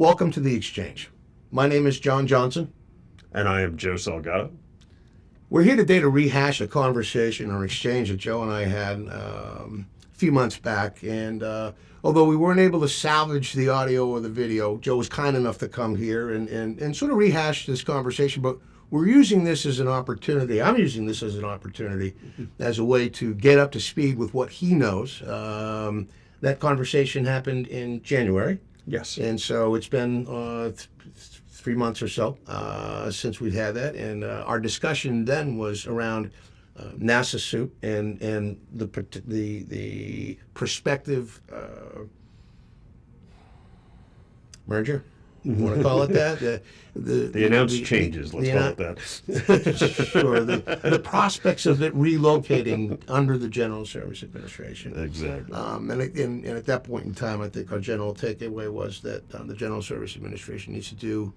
Welcome to the Exchange. My name is John Johnson. And I am Joe Salgado. We're here today to rehash a conversation or exchange that Joe and I had a few months back. And although we weren't able to salvage the audio or the video, Joe was kind enough to come here and sort of rehash this conversation. But we're using this as an opportunity. I'm using this as an opportunity as a way to get up to speed with what he knows. That conversation happened in January. Yes. And so it's been 3 months or so since we've had that. And our discussion then was around NASA soup and the prospective merger. You want to call it that? The announced changes, let's call it that. Sure. The prospects of it relocating under the General Service Administration. Exactly. And at that point in time, I think our general takeaway was that the General Service Administration needs to do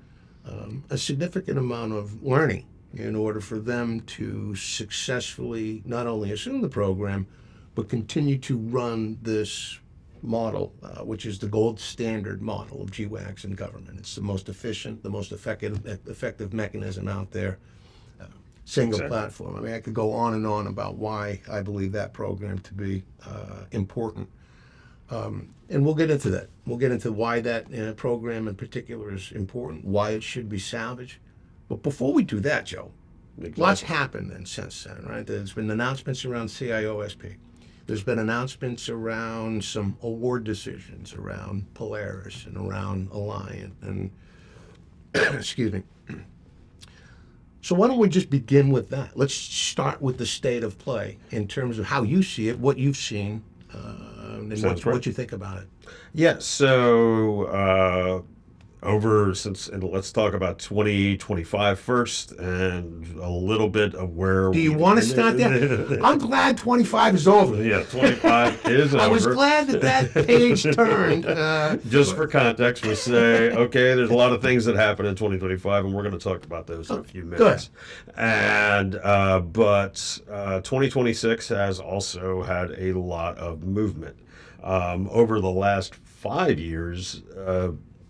a significant amount of learning in order for them to successfully not only assume the program, but continue to run this model, which is the gold standard model of GWACs in government. It's the most efficient, the most effective mechanism out there. Single platform. I mean, I could go on and on about why I believe that program to be important. And we'll get into that. We'll get into why that program in particular is important, why it should be salvaged. But before we do that, Joe, lots happened then since then, right? There's been announcements around CIOSP. There's been announcements around some award decisions around Polaris and around Alliant and excuse me. So why don't we just begin with that? Let's start with the state of play in terms of how you see it, what you've seen, and what you think about it. Yeah, so let's talk about 2025 first and a little bit of where. Do you want to start there? I'm glad 25 is over. Yeah, 25 is over. I was glad that page turned. Just for context, we say, okay, there's a lot of things that happen in 2025, and we're going to talk about those in a few minutes. Good. And but 2026 has also had a lot of movement. Over the last 5 years,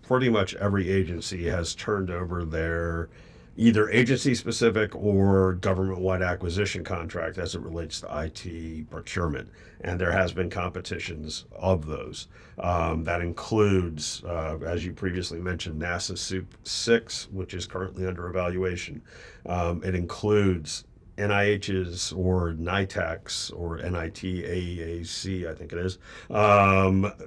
pretty much every agency has turned over their either agency-specific or government-wide acquisition contract as it relates to IT procurement. And there has been competitions of those. That includes, as you previously mentioned, NASA SOUP 6, which is currently under evaluation. It includes NIH's or NITAC's or NITAAC, I think it is,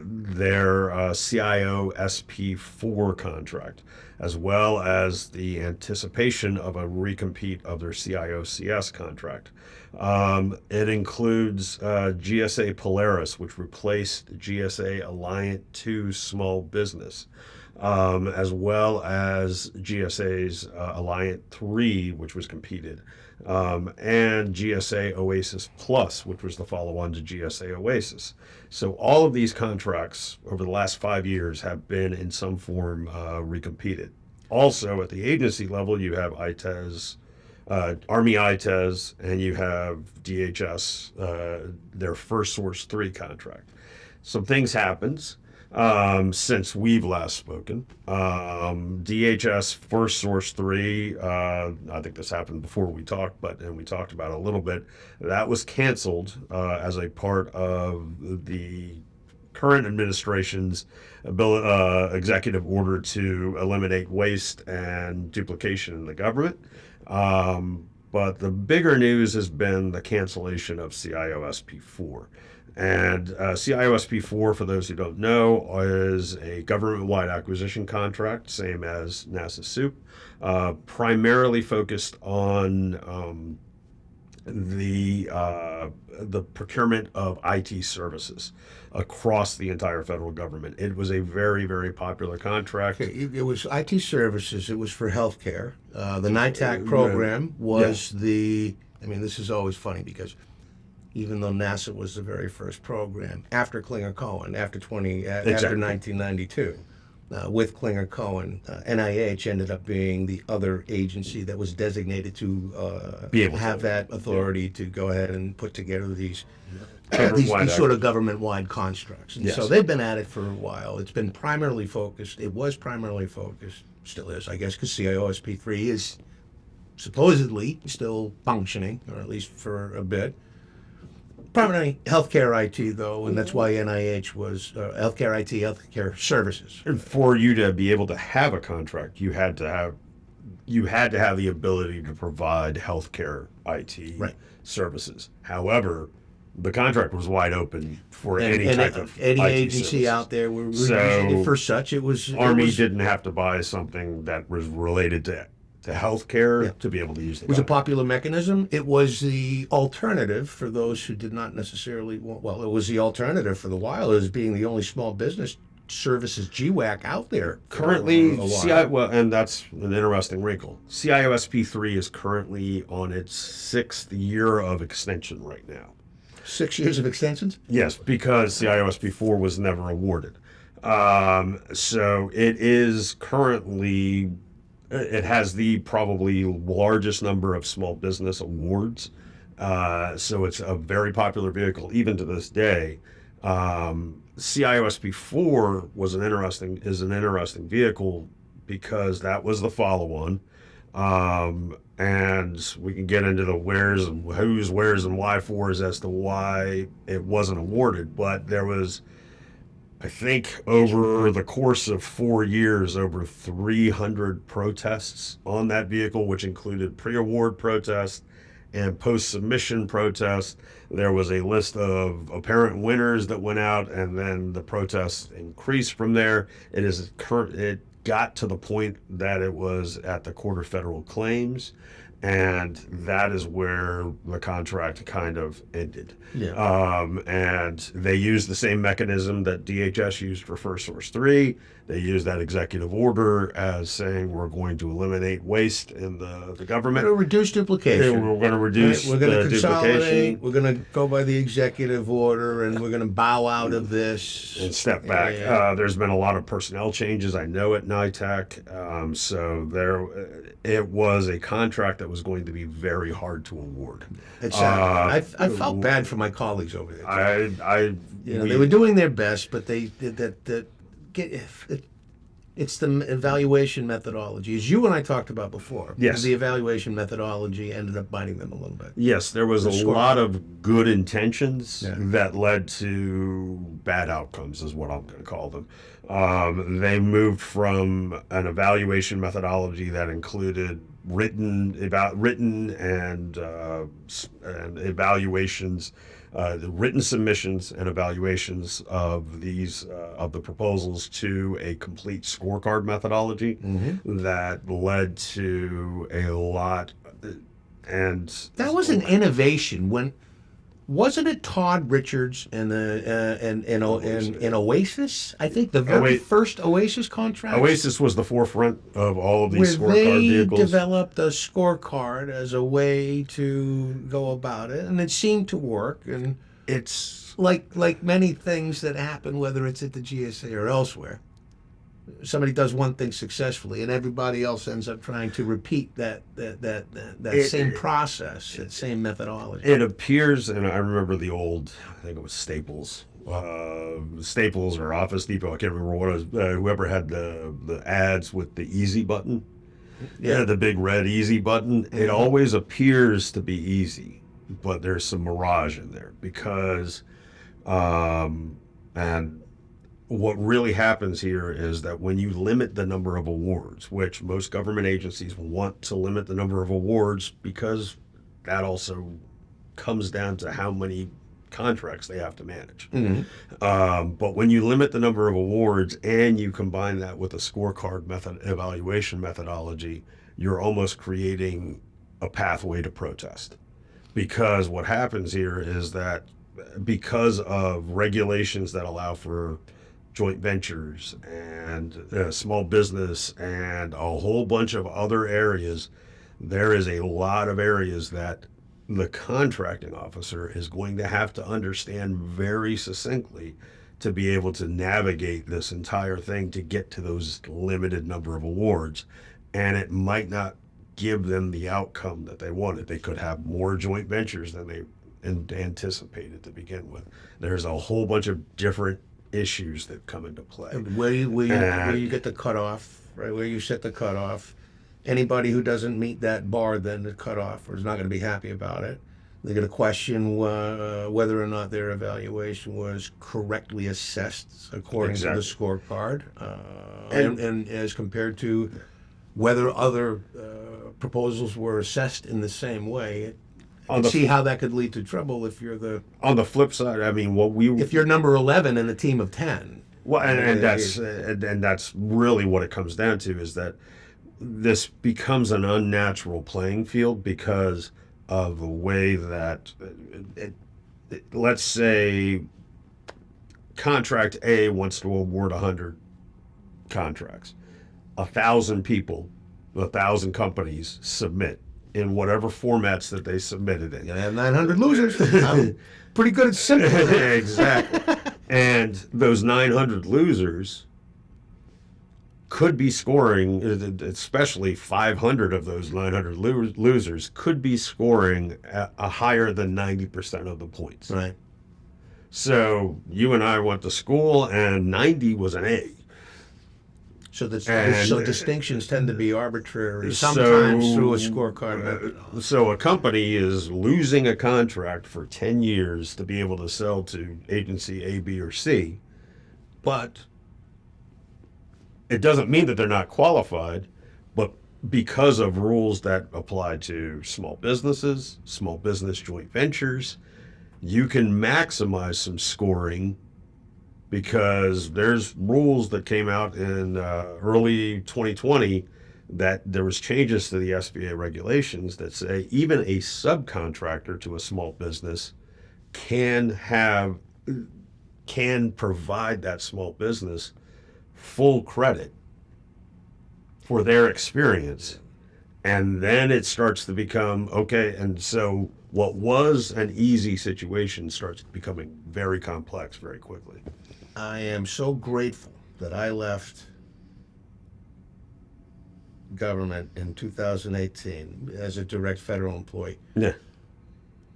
their CIO SP4 contract, as well as the anticipation of a recompete of their CIO-CS contract. It includes GSA Polaris, which replaced GSA Alliant 2 Small Business, as well as GSA's Alliant 3, which was competed. And GSA Oasis Plus, which was the follow-on to GSA Oasis. So all of these contracts over the last 5 years have been in some form recompeted. Also, at the agency level, you have ITES, Army ITES, and you have DHS, their First Source 3 contract. Some things happened since we've last spoken. DHS First Source 3, I think this happened before we talked, and we talked about it a little bit. That was canceled as a part of the current administration's executive order to eliminate waste and duplication in the government. But the bigger news has been the cancellation of CIOSP4. And CIOSP4, for those who don't know, is a government-wide acquisition contract, same as NASA SOUP, primarily focused on the procurement of IT services across the entire federal government. It was a very, very popular contract. Okay, it was IT services. It was for healthcare. The NITAC program was this is always funny because even though NASA was the very first program after Klinger-Cohen, after 1992, with Klinger Cohen. NIH ended up being the other agency that was designated to Be able have to. that authority to go ahead and put together these Government-wide these sort of government-wide constructs. And so Yes. they've been at it for a while. It's been primarily focused. It was primarily focused, still is, I guess, because CIOSP3 is supposedly still functioning, or at least for a bit. Primarily healthcare IT, though, and that's why NIH was healthcare IT, healthcare services. And for you to be able to have a contract, you had to have the ability to provide healthcare IT Right. services. However, the contract was wide open for any And type of any IT agency services. out there were So, using it for such. It was Army it was, didn't have to buy something that was related to healthcare Yeah. to be able to use the It was a contract. popular mechanism. It was the alternative for those who did not necessarily want. Well, it was the alternative for the while as being the only small business services GWAC out there. for Currently, a while. well, and that's an interesting wrinkle. CIOSP3 is currently on its 6th year of extension right now. 6 years of extensions. Yes, because CIOSP4 was never awarded. So it is currently, it has the probably largest number of small business awards. So it's a very popular vehicle even to this day. CIOSP4 is an interesting vehicle because that was the follow-on. And we can get into the wheres and who's, where's, and why fors as to why it wasn't awarded. But there was, I think, over the course of 4 years, over 300 protests on that vehicle, which included pre-award protests and post-submission protests. There was a list of apparent winners that went out, and then the protests increased from there. It got to the point that it was at the Court of Federal Claims, and that is where the contract kind of ended. Yeah. And they used the same mechanism that DHS used for First Source 3. They used that executive order as saying we're going to eliminate waste in the We're government. going to reduce duplication. We're going to reduce We're going to the consolidate. duplication We're going to go by the executive order, and we're going to bow out of this and step back. Yeah. There's been a lot of personnel changes, I know, at NITAC. It was a contract that was going to be very hard to award. It's I felt bad for my colleagues over there. They were doing their best, but they did that. It's the evaluation methodology, as you and I talked about before. Yes. The evaluation methodology ended up biting them a little bit. Yes, there was a lot of good intentions Yeah. that led to bad outcomes, is what I'm going to call them. They moved from an evaluation methodology that included written and evaluations, the written submissions and evaluations of the proposals, to a complete scorecard methodology that led to a lot. And That was an innovation. Wasn't it Todd Richards and Oasis? I think the very first Oasis contract. Oasis was the forefront of all of these where scorecard they vehicles. developed a scorecard as a way to go about it, and it seemed to work. And It's like many things that happen, whether it's at the GSA or elsewhere, somebody does one thing successfully, and everybody else ends up trying to repeat that same process, that same methodology. It appears, and I remember the old, I think it was Staples. Staples or Office Depot, I can't remember what it was. Whoever had the ads with the easy button, the big red easy button. It always appears to be easy, but there's some mirage in there because, and what really happens here is that when you limit the number of awards, which most government agencies want to limit the number of awards because that also comes down to how many contracts they have to manage. But when you limit the number of awards and you combine that with a scorecard evaluation methodology, you're almost creating a pathway to protest. Because what happens here is that because of regulations that allow for joint ventures and small business and a whole bunch of other areas, there is a lot of areas that the contracting officer is going to have to understand very succinctly to be able to navigate this entire thing to get to those limited number of awards. And it might not give them the outcome that they wanted. They could have more joint ventures than they anticipated to begin with. There's a whole bunch of different issues that come into play. And where you get the cutoff, right? Where you set the cutoff. Anybody who doesn't meet that bar, then the cutoff, or is not going to be happy about it. They're going to question whether or not their evaluation was correctly assessed according to the scorecard, and as compared to whether other proposals were assessed in the same way. See how that could lead to trouble if you're on the flip side. I mean, if you're number 11 in a team of 10. Well, and that's really what it comes down to, is that this becomes an unnatural playing field because of the way that let's say contract A wants to award 100 contracts. 1,000 people, 1,000 companies submit in whatever formats that they submitted in. You have 900 losers. I'm pretty good at simple. Exactly. And those 900 losers could be scoring, especially 500 of those 900 losers could be scoring a higher than 90% of the points. Right. So you and I went to school and 90 was an A. So distinctions tend to be arbitrary, sometimes through a scorecard. So a company is losing a contract for 10 years to be able to sell to agency A, B, or C, but it doesn't mean that they're not qualified, but because of rules that apply to small businesses, small business joint ventures, you can maximize some scoring because there's rules that came out in early 2020 that there was changes to the SBA regulations that say even a subcontractor to a small business can provide that small business full credit for their experience. And then it starts to become, okay, and so what was an easy situation starts becoming very complex very quickly. I am so grateful that I left government in 2018 as a direct federal employee. Yeah.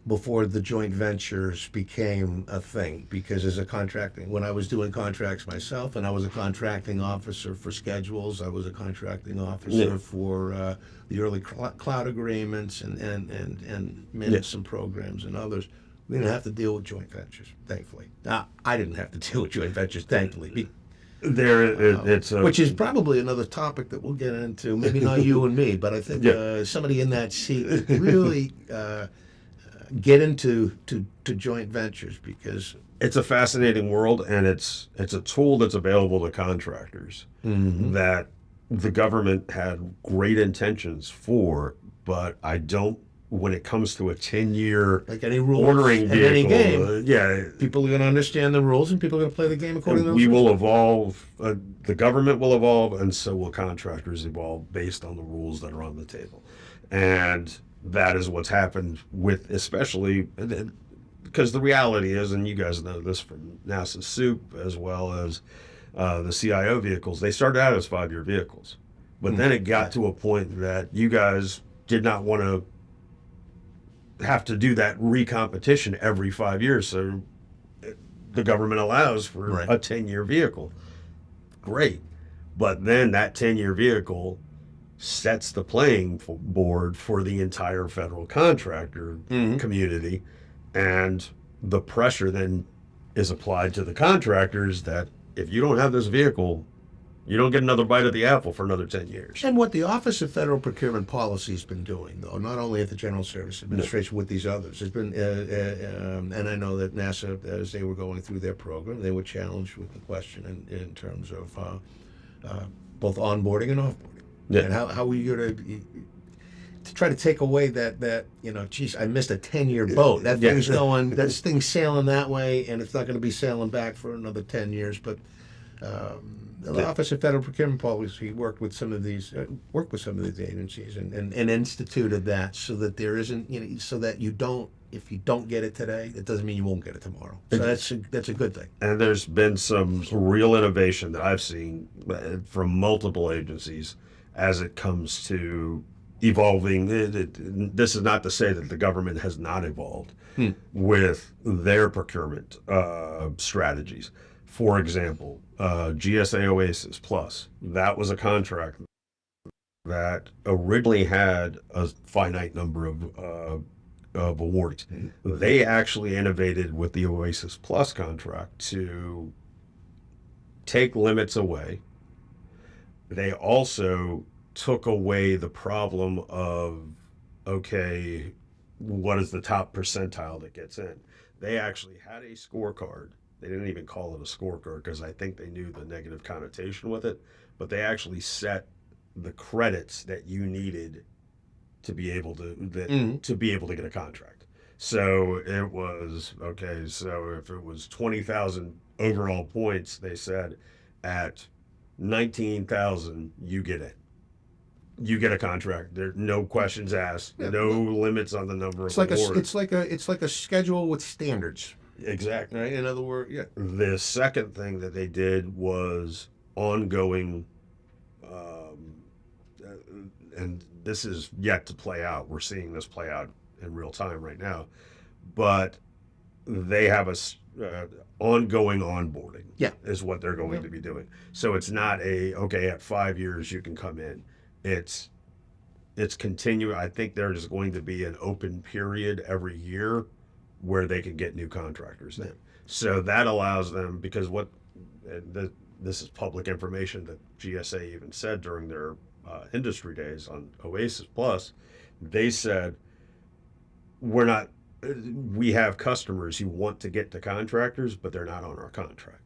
Before the joint ventures became a thing, because as a contracting, when I was doing contracts myself, and I was a contracting officer for schedules, I was a contracting officer for the early cloud agreements and minutes and programs and others. We didn't have to deal with joint ventures, thankfully. Now, I didn't have to deal with joint ventures, thankfully. Which is probably another topic that we'll get into. Maybe not you and me, but I think somebody in that seat really get into joint ventures, because it's a fascinating world, and it's a tool that's available to contractors that the government had great intentions for, but I don't. When it comes to a 10-year like any rules ordering vehicle, any game, people are going to understand the rules, and people are going to play the game according to those rules. We will rules. evolve. The government will evolve, and so will contractors evolve based on the rules that are on the table. And that is what's happened with, especially because the reality is, and you guys know this from NASA SOUP as well as the CIO vehicles, they started out as 5-year vehicles. But then it got to a point that you guys did not want to have to do that recompetition every 5 years. So the government allows for a 10-year vehicle. Great. But then that 10-year vehicle sets the playing board for the entire federal contractor community. And the pressure then is applied to the contractors that if you don't have this vehicle, you don't get another bite of the apple for another 10 years. And what the Office of Federal Procurement Policy has been doing, though, not only at the General Services Administration with these others, has been, and I know that NASA, as they were going through their program, they were challenged with the question in terms of both onboarding and offboarding. Yeah. And how are you going to try to take away that geez, I missed a 10-year boat. That thing's going, that thing's sailing that way, and it's not going to be sailing back for another 10 years. But The Office of Federal Procurement Policy worked with some of these agencies and instituted that so that there isn't, so that you don't, if you don't get it today, it doesn't mean you won't get it tomorrow. So that's a good thing. And there's been some real innovation that I've seen from multiple agencies as it comes to evolving. This is not to say that the government has not evolved with their procurement strategies. For example, GSA Oasis Plus, that was a contract that originally had a finite number of awards. They actually innovated with the Oasis Plus contract to take limits away. They also took away the problem of, okay, what is the top percentile that gets in? They actually had a scorecard. They didn't even call it a scorecard because I think they knew the negative connotation with it, but they actually set the credits that you needed to be able to be able to get a contract. So it was okay. So if it was 20,000 overall points, they said at 19,000 you get it. You get a contract. There no questions asked. Yeah. No limits on the number It's of like awards. it's like a schedule with standards, Exactly. right? In other words, yeah. The second thing that they did was ongoing, and this is yet to play out. We're seeing this play out in real time right now, but they have a ongoing onboarding. Yeah. Is what they're going to be doing. So it's not okay at 5 years you can come in. It's continuing. I think there's going to be an open period every year where they can get new contractors in. So that allows them, because this is public information that GSA even said during their industry days on Oasis Plus, they said, we have customers who want to get to contractors, but they're not on our contract.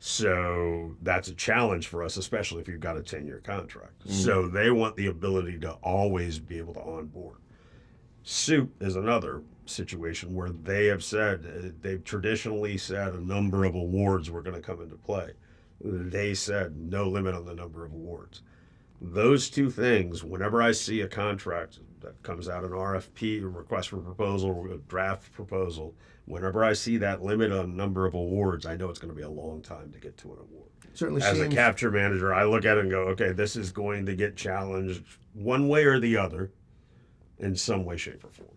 So that's a challenge for us, especially if you've got a 10-year contract. So they want the ability to always be able to onboard. Soup is another situation where they have said, they've traditionally said a number of awards were going to come into play. They said no limit on the number of awards. Those two things, whenever I see a contract that comes out, an RFP, a request for proposal, a draft proposal, whenever I see that limit on number of awards, I know it's going to be a long time to get to an award. Certainly As a seems capture manager, I look at it and go, okay, this is going to get challenged one way or the other in some way, shape, or form.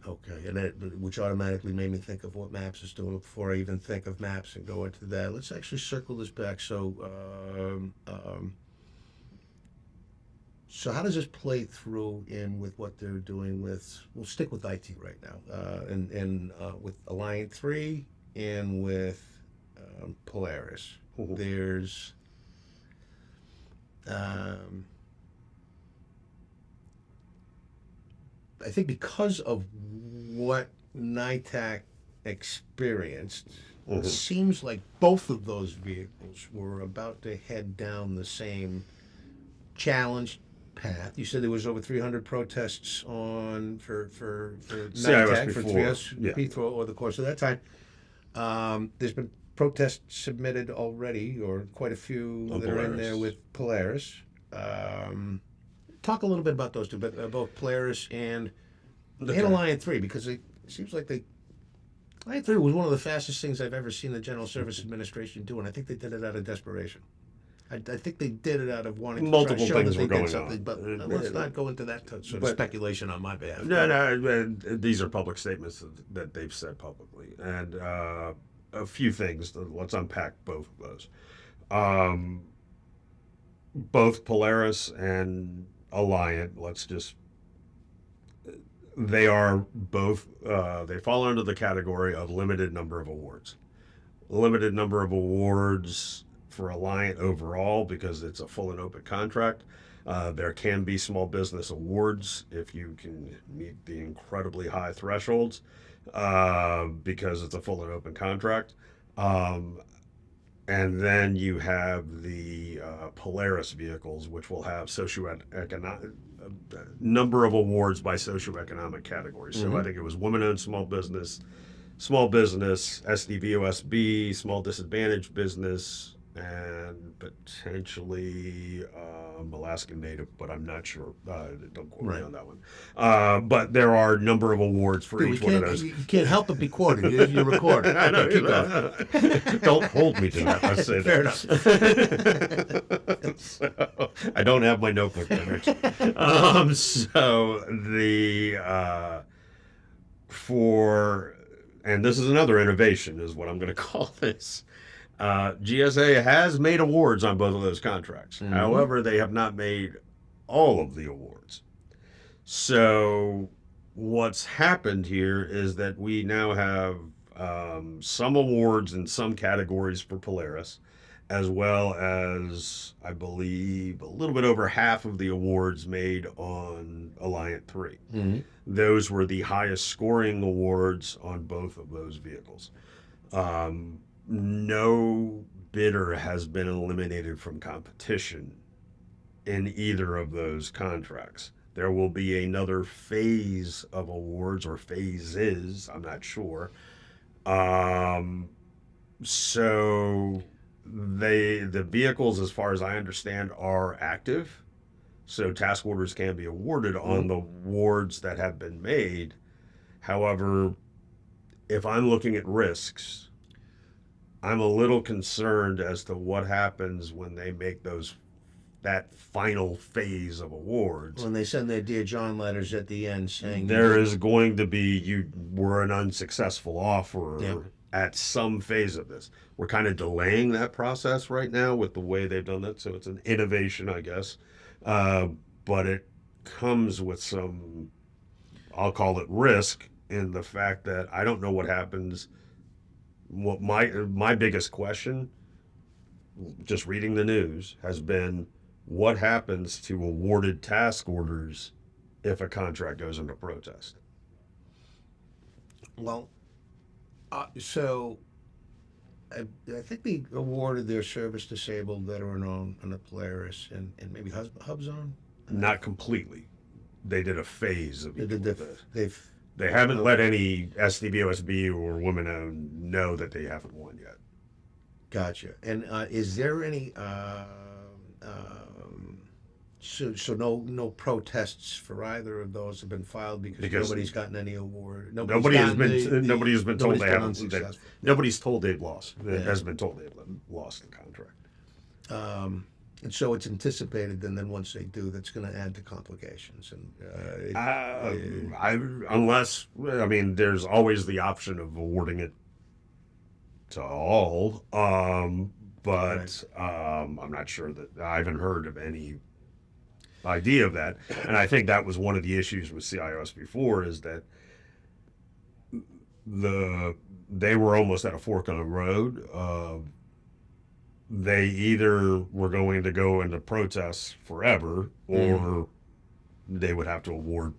okay, and that which automatically made me think of what Maps is doing before I even think of Maps and go into that. Let's actually circle this back. So how does this play through in with what they're doing with? We'll stick with IT right now, and with Alliant 3 and with Polaris. There's I think because of what NITAC experienced, it seems like both of those vehicles were about to head down the same challenge path. You said there was over 300 protests on for NITAC for 3SP over the course of that time. There's been protests submitted already, or quite a few that are in there with Polaris. Talk a little bit about those two, but both Polaris and Alliant 3, because it seems like Alliant 3 was one of the fastest things I've ever seen the General Service Administration do, and I think they did it out of desperation. I think they did it out of wanting Multiple to try to show things that they were going did something, on. but let's not go into that sort of speculation on my behalf. No, these are public statements that they've said publicly. And a few things, let's unpack both of those. Both Polaris and Alliant, they are both, they fall under the category of limited number of awards. Limited number of awards for Alliant overall because it's a full and open contract. There can be small business awards if you can meet the incredibly high thresholds because it's a full and open contract. And then you have the Polaris vehicles, which will have socioeconomic number of awards by socioeconomic categories. So I think it was women-owned small business, small business, SDVOSB, small disadvantaged business, and potentially Alaskan Native, but I'm not sure. Don't quote me Right. on that one. But there are a number of awards for Dude, each one of those. you can't help but be quoted. You record it. I know. Okay, keep going. Don't hold me to that. Let's say Fair that. enough. So, I don't have my notebook there. So for, and this is another innovation, is what I'm going to call this. GSA has made awards on both of those contracts. Mm-hmm. However, they have not made all of the awards. So what's happened here is that we now have some awards in some categories for Polaris, as well as, I believe, a little bit over half of the awards made on Alliant 3. Mm-hmm. Those were the highest scoring awards on both of those vehicles. No bidder has been eliminated from competition in either of those contracts. There will be another phase of awards, or phases, I'm not sure. So the vehicles, as far as I understand, are active. So task orders can be awarded on the awards that have been made. However, if I'm looking at risks, I'm a little concerned as to what happens when they make that final phase of awards. When they send their Dear John letters at the end saying There is going to be, you were an unsuccessful offer Yeah. at some phase of this. We're kind of delaying that process right now with the way they've done that. So it's an innovation, I guess. But it comes with some, I'll call it risk, in the fact that I don't know what happens. What my biggest question, just reading the news, has been, what happens to awarded task orders if a contract goes into protest? Well, so I think they awarded their service disabled veteran on the Polaris and maybe HubZone. Not completely. They did a phase of They each did one of those. They haven't let any SDVOSB or women owned know that they haven't won yet. Gotcha. And is there any so no protests for either of those have been filed because nobody's gotten any award. Nobody has been told they haven't. Unsuccessful. Nobody's told they've lost. Yeah. Has been told they've lost the contract. And so it's anticipated then once they do, that's going to add to complications. And Unless, I mean, there's always the option of awarding it to all, but I'm not sure that I haven't heard of any idea of that. And I think that was one of the issues with CIOS before, is that they were almost at a fork in the road. They either were going to go into protests forever, or they would have to award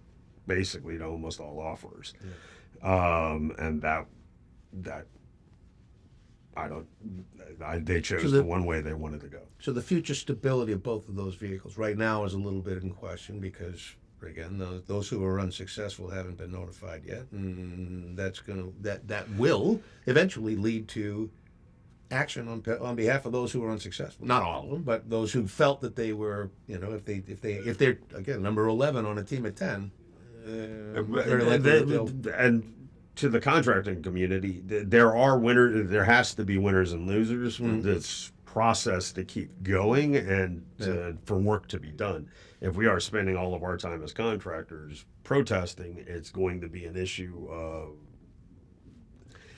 basically to almost all offerers. And that they chose the one way they wanted to go. So the future stability of both of those vehicles right now is a little bit in question because, again, those who are unsuccessful haven't been notified yet, and that will eventually lead to action on behalf of those who were unsuccessful. Not all of them, but those who felt that they were, if they're again number 11 on a team of 10, and to the contracting community, there are winners. There has to be winners and losers for this process to keep going and for work to be done. If we are spending all of our time as contractors protesting, it's going to be an issue of,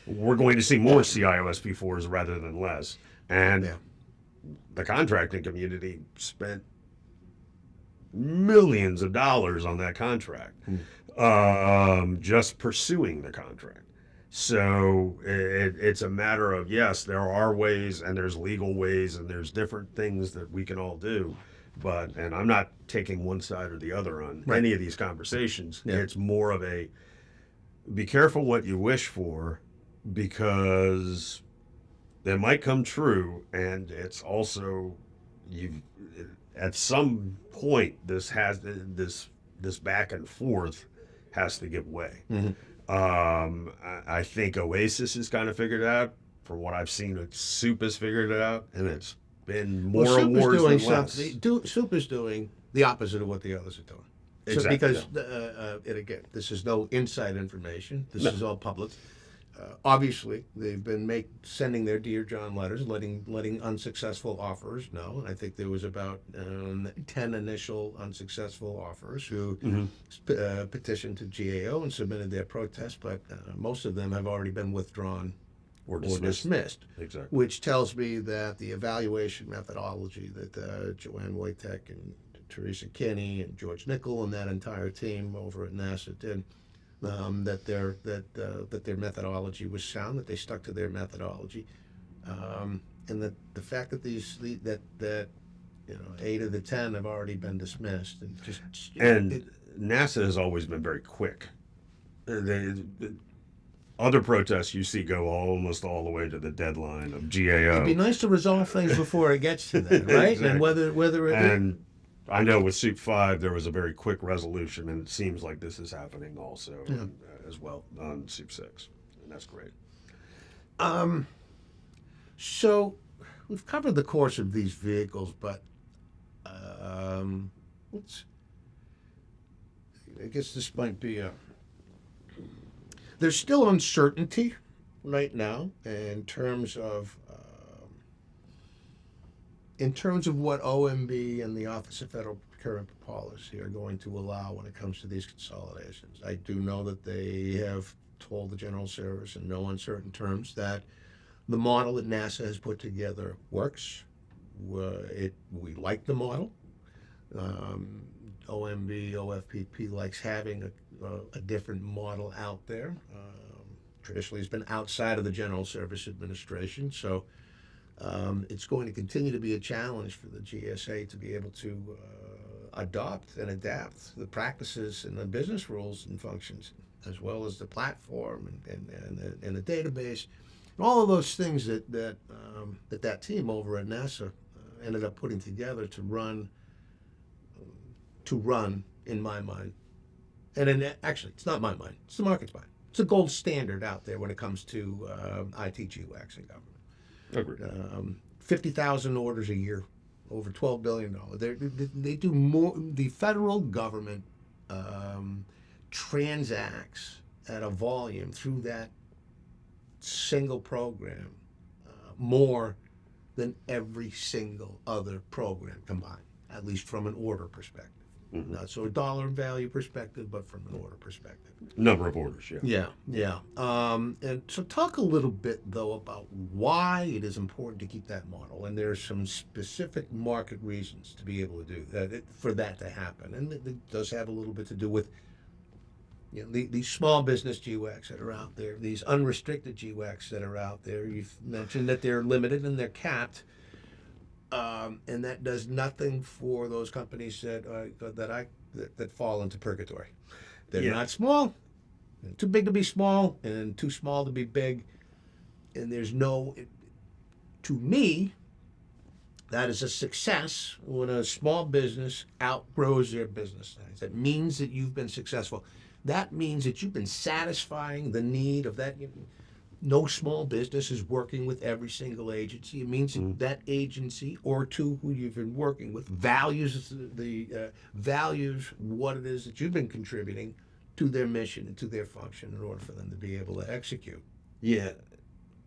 we're going to see more CIOSP4s rather than less. And the contracting community spent millions of dollars on that contract, just pursuing the contract. So it's a matter of, yes, there are ways, and there's legal ways, and there's different things that we can all do. And I'm not taking one side or the other on any of these conversations. Yeah. It's more of a, be careful what you wish for, because they might come true, and it's also, at some point this back and forth has to give way. I think Oasis has kind of figured it out. From what I've seen, Soup has figured it out, and it's been Well, more Soup is awards doing than less. something. Soup is doing the opposite of what the others are doing. So Exactly. because, and again, this is no inside information. This No. is all public. Obviously, they've been sending their Dear John letters, letting unsuccessful offers know. I think there was about 10 initial unsuccessful offers who petitioned to GAO and submitted their protest, but most of them have already been withdrawn Or or dismissed. dismissed, Exactly. which tells me that the evaluation methodology that Joanne Wojtek and Teresa Kinney and George Nickel and that entire team over at NASA did, that their methodology was sound, that they stuck to their methodology, and that the fact that that 8 of the 10 have already been dismissed, and And NASA has always been very quick. Other protests you see go almost all the way to the deadline of GAO. it'd be nice to resolve things before it gets to that, right? Exactly. And whether it And I know with Soup 5 there was a very quick resolution, and it seems like this is happening also as well on Soup 6, and that's great. So we've covered the course of these vehicles, but I guess this might be there's still uncertainty right now in terms of what OMB and the Office of Federal Procurement Policy are going to allow when it comes to these consolidations. I do know that they have told the General Service in no uncertain terms that the model that NASA has put together works. We like the model. OMB, OFPP likes having a different model out there. Traditionally, it's been outside of the General Service Administration, so it's going to continue to be a challenge for the GSA to be able to adopt and adapt the practices and the business rules and functions, as well as the platform and the database, and all of those things that team over at NASA ended up putting together to run, in my mind. And actually, it's not my mind, it's the market's mind. It's a gold standard out there when it comes to IT GWAX in government. Agreed. 50,000 orders a year, over $12 billion. They do more. The federal government transacts at a volume through that single program more than every single other program combined, at least from an order perspective. Not so a dollar value perspective, but from an order perspective. Number of orders, Yeah. And so talk a little bit, though, about why it is important to keep that model. And there's some specific market reasons to be able to do that, for that to happen. And it does have a little bit to do with these small business GWACs that are out there, these unrestricted GWACs that are out there. You've mentioned that they're limited and they're capped. And that does nothing for those companies that fall into purgatory. They're not small, too big to be small, and too small to be big. And to me, that is a success when a small business outgrows their business size. That means that you've been successful. That means that you've been satisfying the need of that. No small business is working with every single agency. It means that agency or two who you've been working with values what it is that you've been contributing to their mission and to their function in order for them to be able to execute. Yeah.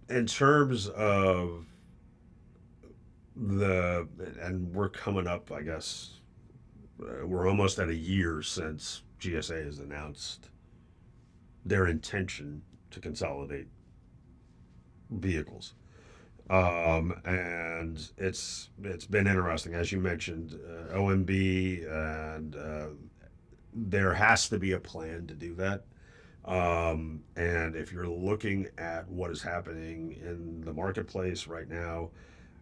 In terms of and we're coming up, I guess, we're almost at a year since GSA has announced their intention to consolidate vehicles, and it's been interesting, as you mentioned, OMB, and there has to be a plan to do that. And if you're looking at what is happening in the marketplace right now,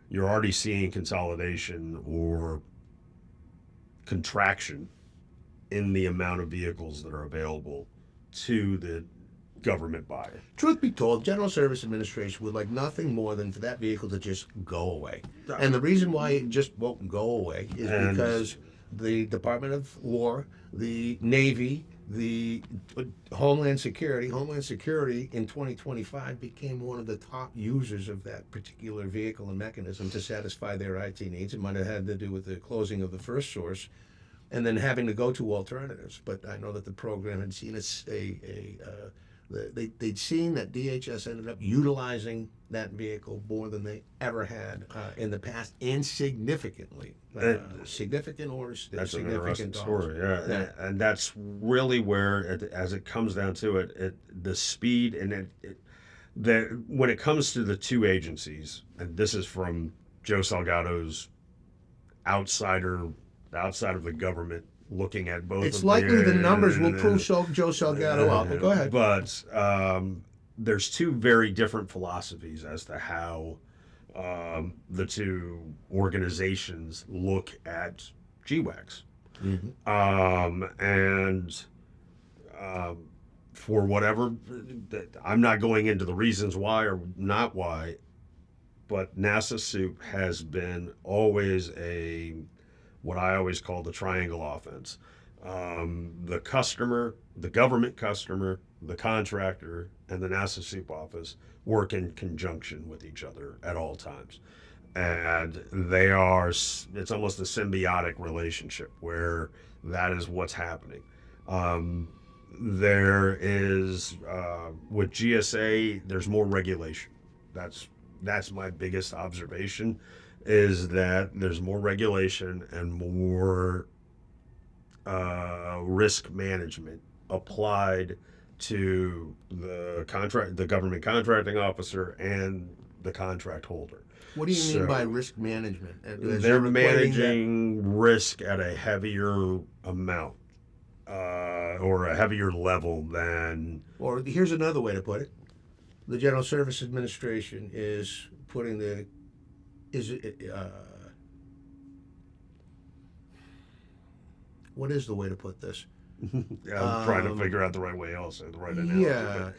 you're already seeing consolidation or contraction in the amount of vehicles that are available to the government buyer. Truth be told, General Service Administration would like nothing more than for that vehicle to just go away. And the reason why it just won't go away is because the Department of War, the Navy, the Homeland Security in 2025 became one of the top users of that particular vehicle and mechanism to satisfy their IT needs. It might have had to do with the closing of the first source and then having to go to alternatives. But I know that the program had seen they'd seen that DHS ended up utilizing that vehicle more than they ever had in the past, and significantly. Significant orders, That's an significant interesting dollars. story, yeah. Yeah. And that's really where, as it comes down to it, the speed and when it comes to the two agencies, and this is from Joe Salgado's outside of the government looking at both. It's of likely the numbers will and- prove Joe Salgado out, but go ahead. But there's two very different philosophies as to how the two organizations look at GWACs. And for whatever, I'm not going into the reasons why or not why, but NASA soup has been always what I always call the triangle offense. The customer, the government customer, the contractor, and the NASA soup office work in conjunction with each other at all times. And it's almost a symbiotic relationship where that is what's happening. There is, with GSA, there's more regulation. That's my biggest observation, is that there's more regulation and more risk management applied to the government contracting officer and the contract holder. What do you mean by risk management? They're managing risk at a heavier amount or a heavier level than. Or here's another way to put it: the General Service Administration is putting what is the way to put this? I'm trying to figure out the right way, also the right analogy. Yeah.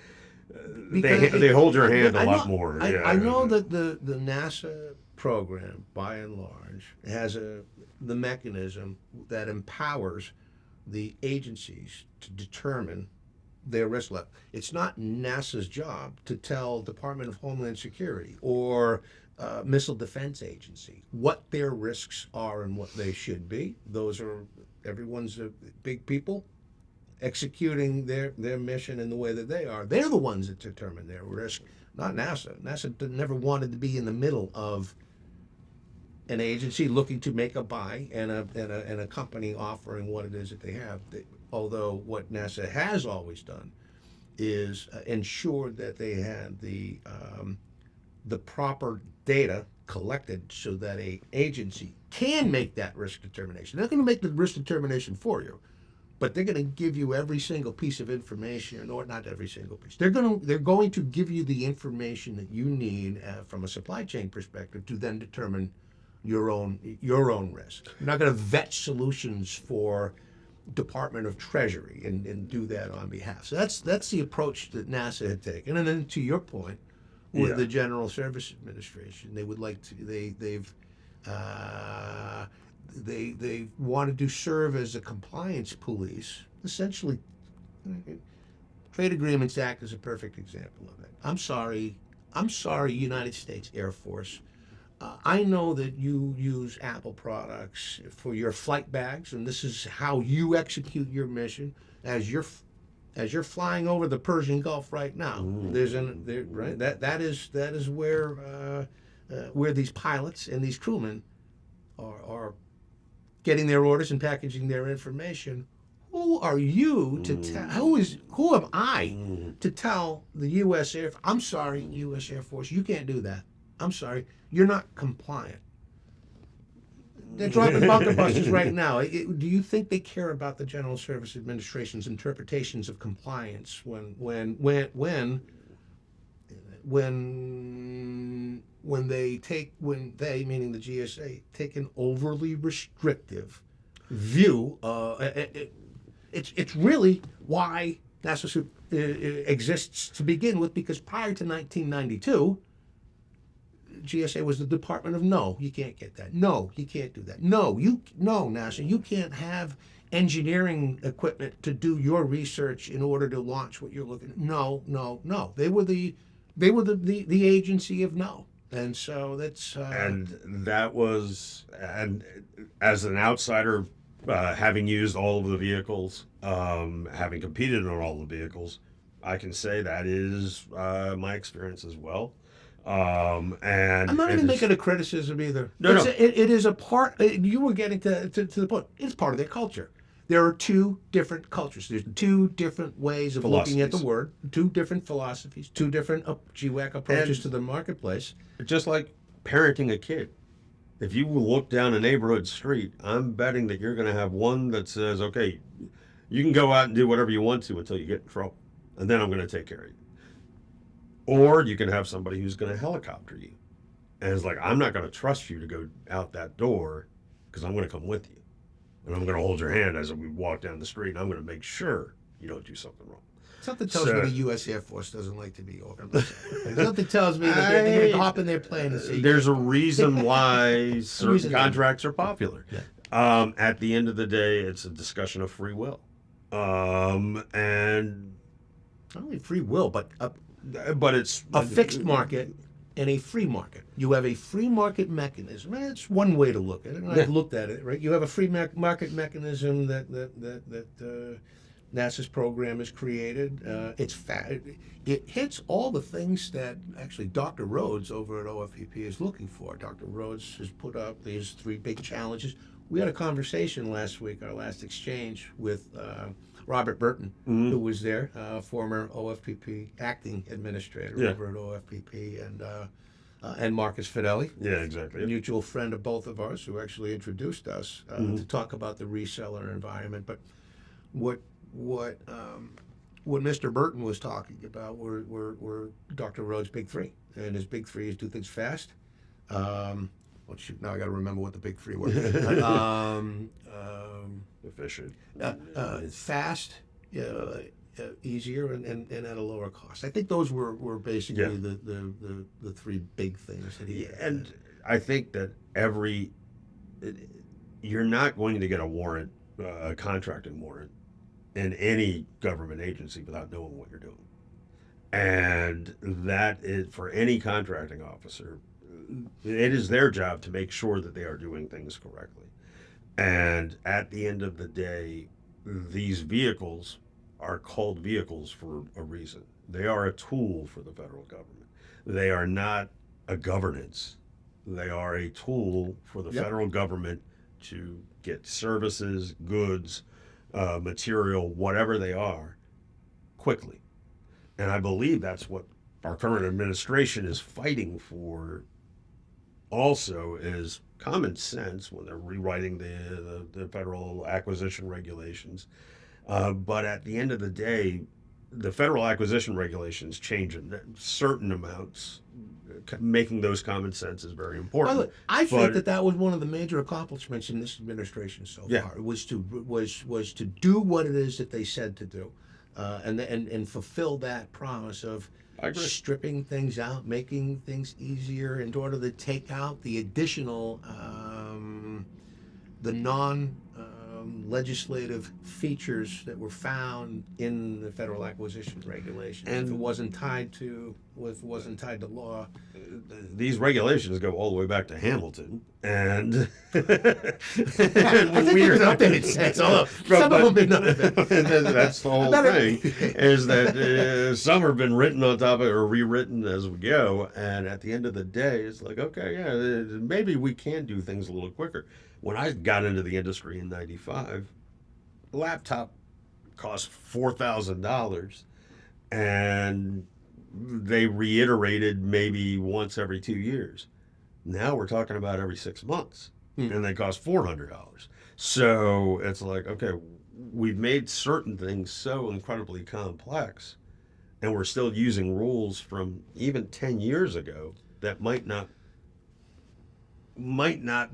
They hold your hand a I lot know- more. I know that the NASA program, by and large, has the mechanism that empowers the agencies to determine their risk level. It's not NASA's job to tell Department of Homeland Security or Missile Defense Agency what their risks are and what they should be. Everyone's big people executing their mission in the way that they are. They're the ones that determine their risk, not NASA. NASA never wanted to be in the middle of an agency looking to make a buy and a company offering what it is that they have. Although what NASA has always done is ensure that they had the proper data collected so that a agency can make that risk determination. They're not going to make the risk determination for you, but they're going to give you every single piece of information, or not every single piece. They're going to give you the information that you need from a supply chain perspective to then determine your own risk. You're not going to vet solutions for Department of Treasury and do that on behalf. So that's the approach that NASA had taken. And then to your point, with the General Service Administration, they would like to they wanted to serve as a compliance police. Essentially, trade agreements act as a perfect example of it. I'm sorry, United States Air Force. I know that you use Apple products for your flight bags, and this is how you execute your mission as you're flying over the Persian Gulf right now. Right. That is where these pilots and these crewmen are getting their orders and packaging their information. Who are you to tell? Who am I to tell the U.S. I'm sorry, U.S. Air Force, you can't do that. I'm sorry, you're not compliant. They're dropping bunker buses right now. Do you think they care about the General Service Administration's interpretations of compliance when they, meaning the GSA, take an overly restrictive view? It's really why NASA exists to begin with, because prior to 1992, GSA was the Department of no, you can't get that. No, you can't do that. No, NASA, you can't have engineering equipment to do your research in order to launch what you're looking at. No, no, no. They were the agency of no. And so that's And that was, and as an outsider, having used all of the vehicles, having competed on all the vehicles, I can say that is my experience as well. And I'm not it even is, making a criticism either. no, no, It is a part. You were getting to the point. It's part of their culture. There are two different cultures. There's two different ways of looking at the philosophies. word, two different philosophies, two different GWAC approaches And to the marketplace. just like parenting a kid, if you look down a neighborhood street, I'm betting that you're going to have one that says, okay, you can go out and do whatever you want to until you get in trouble, and then I'm going to take care of you. Or you can have somebody who's going to helicopter you. And it's like, I'm not going to trust you to go out that door because I'm going to come with you. And I'm going to hold your hand as we walk down the street. And I'm going to make sure you don't do something wrong. Something tells So- me the U.S. Air Force doesn't like to be organized. Something tells me that they're going to hop in their plane and say, There's a reason why certain Reason- contracts are popular. Yeah. At the end of the day, it's a discussion of free will. And not only free will, but but it's a fixed market and a free market. You have a free market mechanism. And it's one way to look at it. And I've looked at it, right? You have a free market mechanism that NASA's program has created. It hits all the things that actually Dr. Rhodes over at OFPP is looking for. Dr. Rhodes has put up these three big challenges. We had a conversation last week, our last exchange, with Robert Burton, who was there, former OFPP acting administrator over at OFPP, and Marcus Fidelli, yeah, exactly. a mutual friend of both of ours, who actually introduced us to talk about the reseller environment. But what Mr. Burton was talking about were Dr. Rhodes' big three, and his big three is do things fast. Well, shoot, now I got to remember what the big three were. Efficient. Fast, easier, and at a lower cost. I think those were basically the three big things that he. And I think that you're not going to get a warrant, a contracting warrant, in any government agency without knowing what you're doing. And that is, for any contracting officer, it is their job to make sure that they are doing things correctly. And at the end of the day, these vehicles are called vehicles for a reason. They are a tool for the federal government. They are not a governance. They are a tool for the federal government to get services, goods, material, whatever they are, quickly. And I believe that's what our current administration is fighting for also, is common sense when they're rewriting the federal acquisition regulations. But at the end of the day, the federal acquisition regulations change in certain amounts. Making those common sense is very important. By the way, I think that was one of the major accomplishments in this administration so far. It was to do what it is that they said to do, and fulfill that promise of stripping things out, making things easier in order to take out the additional, the non-legislative features that were found in the federal acquisition regulations. And if it wasn't tied to law. These regulations go all the way back to Hamilton, and I think there's an updated sense, although some of them may not have been. That's the whole thing, is that some have been written on top of it or rewritten as we go, and at the end of the day, it's like, okay, maybe we can do things a little quicker. When I got into the industry in '95, a laptop cost $4,000, and they reiterated maybe once every 2 years. Now we're talking about every 6 months, and they cost $400. So it's like, okay, we've made certain things so incredibly complex, and we're still using rules from even 10 years ago that might not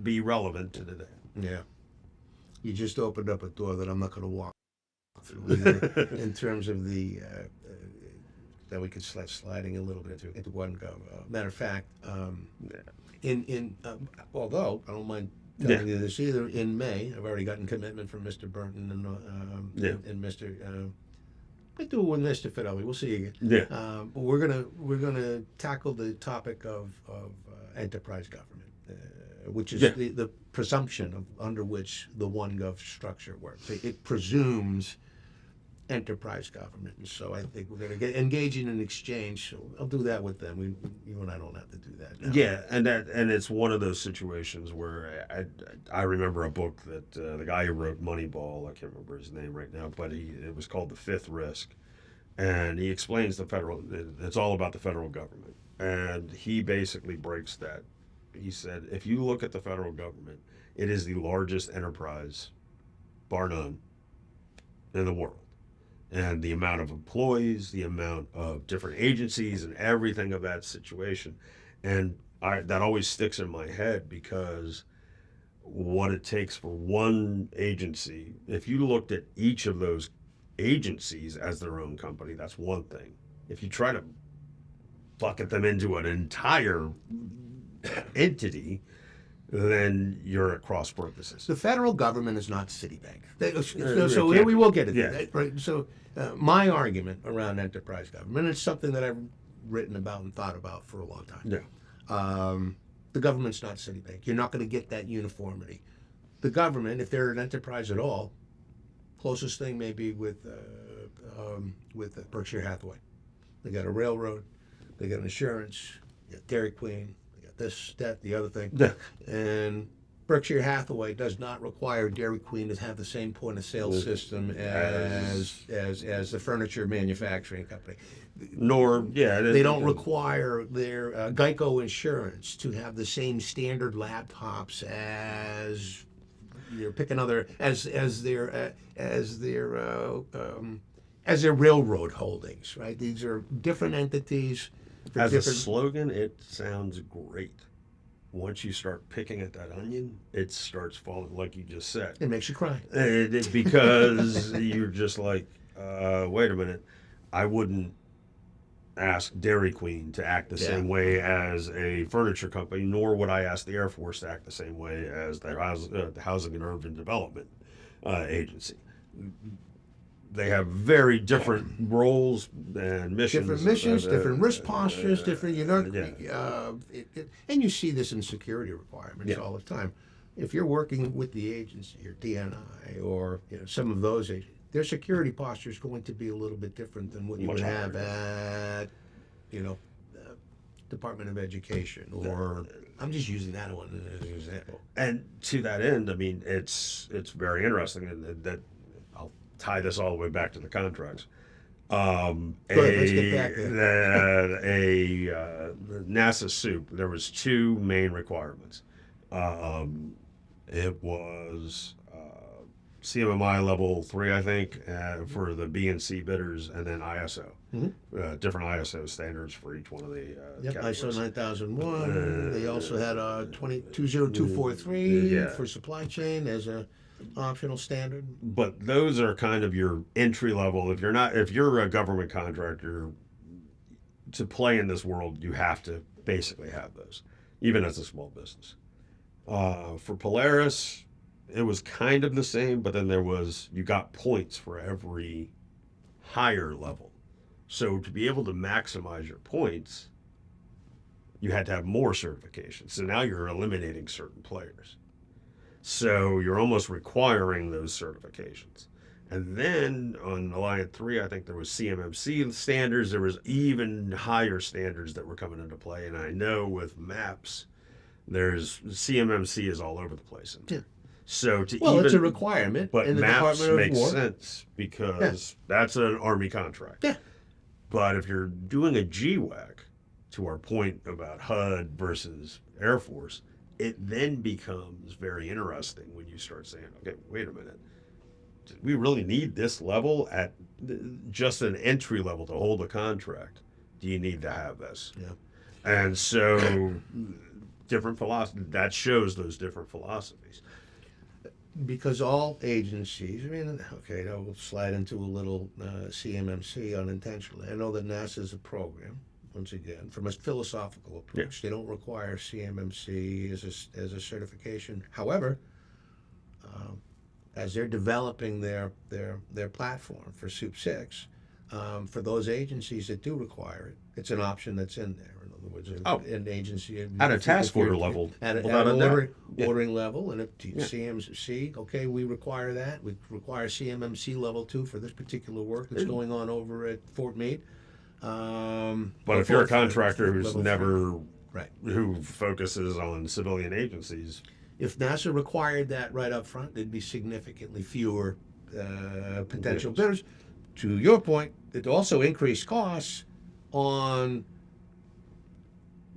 be relevant to today. Yeah. You just opened up a door that I'm not going to walk through either, in terms of the that we could start sliding a little bit into one go. Matter of fact, although I don't mind telling you this either. In May, I've already gotten commitment from Mr. Burton and Mr. I do it with Mr. Fidelli. We'll see again. Yeah. But we're gonna tackle the topic of enterprise government, which is the presumption under which the OneGov structure works. It presumes enterprise government, and so I think we're going to get engaging in exchange. So I'll do that with them. You and I don't have to do that now. Yeah, and it's one of those situations where I remember a book that the guy who wrote Moneyball, I can't remember his name right now, but it was called The Fifth Risk, and he explains it's all about the federal government, and he basically breaks that. He said, if you look at the federal government, it is the largest enterprise, bar none, in the world. And the amount of employees, the amount of different agencies, and everything of that situation. And that always sticks in my head, because what it takes for one agency, if you looked at each of those agencies as their own company, that's one thing. If you try to bucket them into an entire entity, then you're at cross purposes. The federal government is not Citibank. So we will get into that. Right? So my argument around enterprise government, it's something that I've written about and thought about for a long time. Yeah. The government's not Citibank. You're not going to get that uniformity. The government, if they're an enterprise at all, closest thing may be with Berkshire Hathaway. They got a railroad, they got insurance, they got Dairy Queen, this, that, the other thing. Yeah. And Berkshire Hathaway does not require Dairy Queen to have the same point of sale system as the furniture manufacturing company. They don't require their Geico insurance to have the same standard laptops as pick another as their railroad holdings. Right? These are different entities. As a slogan, it sounds great. Once you start picking at that onion, it starts falling, like you just said. It makes you cry. Because you're just like, wait a minute, I wouldn't ask Dairy Queen to act the same way as a furniture company, nor would I ask the Air Force to act the same way as the Housing and Urban Development Agency. They have very different roles and missions. Different missions, different risk postures, different, and you see this in security requirements all the time. If you're working with the agency or DNI or some of those agencies, their security posture is going to be a little bit different than what you would have at, Department of Education, or I'm just using that one as an example. And to that end, I mean, it's very interesting that I'll tie this all the way back to the contracts. Let's get back there. NASA soup, there was two main requirements. It was CMMI level 3, I think, for the B and C bidders, and then ISO. Mm-hmm. Different ISO standards for each one of the categories. ISO 9001. They also had 20243 for supply chain as a optional standard. But those are kind of your entry level. If you're a government contractor, to play in this world, you have to basically have those, even as a small business. For Polaris, it was kind of the same, but then you got points for every higher level. So to be able to maximize your points, you had to have more certifications. So now you're eliminating certain players. So you're almost requiring those certifications. And then on Alliant 3, I think there was CMMC standards. There was even higher standards that were coming into play. And I know with MAPS, there's CMMC is all over the place. Yeah. So it's a requirement. But in the MAPS Department of makes War. sense because that's an Army contract. Yeah. But if you're doing a GWAC, to our point about HUD versus Air Force, it then becomes very interesting when you start saying, okay, wait a minute. Do we really need this level at just an entry level to hold a contract? Do you need to have this? Yeah. And so different philosophy, that shows those different philosophies. Because all agencies, now we'll slide into a little CMMC unintentionally. I know that NASA is a program. once again, from a philosophical approach. They don't require CMMC as a certification. However, as they're developing their platform for Soup 6, for those agencies that do require it, it's an option that's in there. In other words, an agency At a if task you're- order level, at without an a doubt. Yeah. ordering level, and if CMC, okay, we require that. We require CMMC level 2 for this particular work that's going on over at Fort Meade. But if you're a contractor who's level never, right, who focuses on civilian agencies, if NASA required that right up front, there'd be significantly fewer potential bidders. To your point, it also increased costs on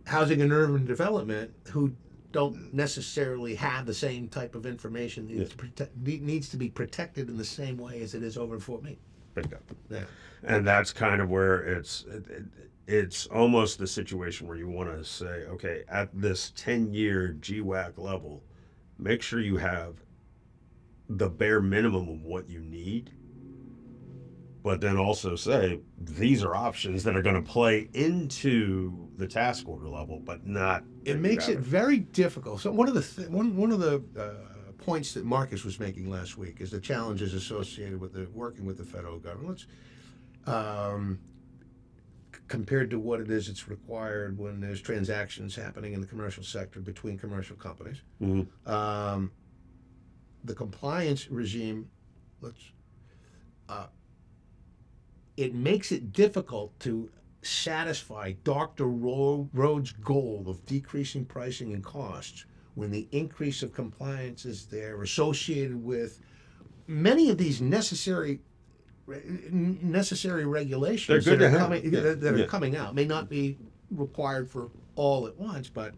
housing and urban development who don't necessarily have the same type of information that needs to be protected in the same way as it is over in Fort Meade. bingo. Yeah. And that's kind of where it's almost the situation where you want to say, okay, at this 10-year GWAC level, make sure you have the bare minimum of what you need, but then also say these are options that are going to play into the task order level, but not. It makes it very difficult. So one of the points that Marcus was making last week is the challenges associated with working with the federal government. Compared to what it is that's required when there's transactions happening in the commercial sector between commercial companies. Mm-hmm. The compliance regime, it makes it difficult to satisfy Dr. Rhodes' goal of decreasing pricing and costs when the increase of compliance is there associated with many of these necessary regulations They're good that are to have. coming that are coming out. May not be required for all at once, but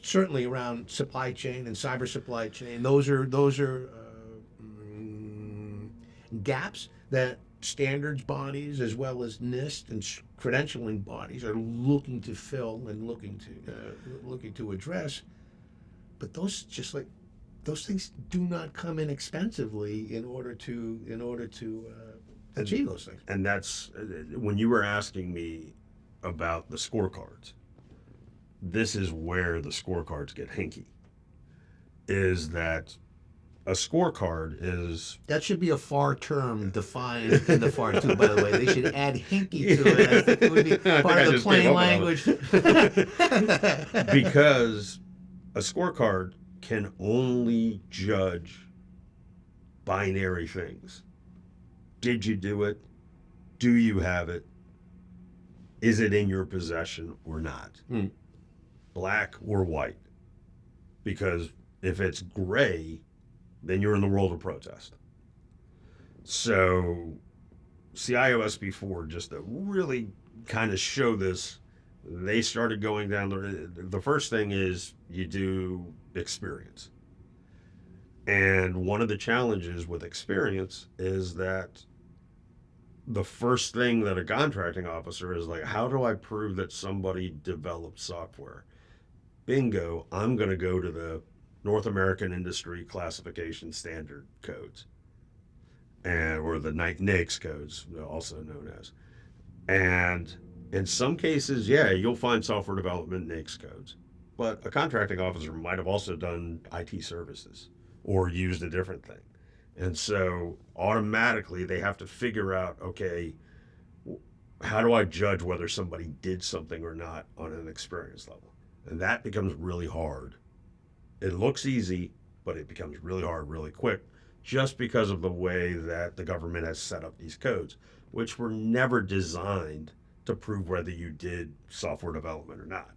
certainly around supply chain and cyber supply chain, those are gaps that standards bodies as well as NIST and credentialing bodies are looking to fill and looking to address. But those things do not come inexpensively in order to achieve those things. And that's when you were asking me about the scorecards. This is where the scorecards get hinky. Is that a scorecard is... That should be a FAR term defined in the FAR too, by the way. They should add hinky to it. I think it would be part of the plain language. Because a scorecard can only judge binary things. Did you do it? Do you have it? Is it in your possession or not? Black or white? Because if it's gray, then you're in the world of protest. So CIO SB4, just to really kind of show this, they started going down the first thing is you do experience. And one of the challenges with experience is that the first thing that a contracting officer is like, how do I prove that somebody developed software? Bingo, I'm going to go to the North American Industry Classification Standard codes, or the NAICS codes, also known as. And in some cases, you'll find software development NAICS codes, but a contracting officer might have also done IT services or used a different thing. And so automatically they have to figure out, okay, how do I judge whether somebody did something or not on an experience level? And that becomes really hard. It looks easy, but it becomes really hard really quick just because of the way that the government has set up these codes, which were never designed to prove whether you did software development or not.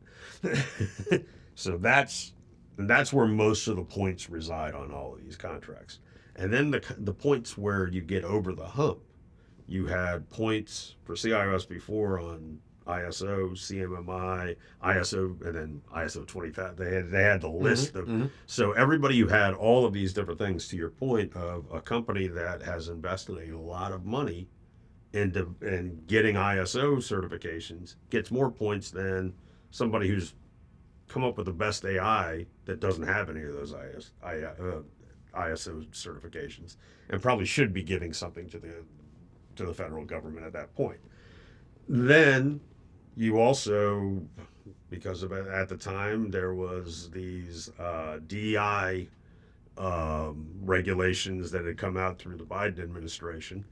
So that's where most of the points reside on all of these contracts. And then the points where you get over the hump, you had points for CIOS before on ISO, CMMI, ISO, and then ISO 20,000. They had the list of. So everybody who had all of these different things, to your point of a company that has invested a lot of money in getting ISO certifications gets more points than somebody who's come up with the best AI that doesn't have any of those ISO certifications, and probably should be giving something to the federal government at that point. Then You also, because of it, at the time there was these DEI regulations that had come out through the Biden administration,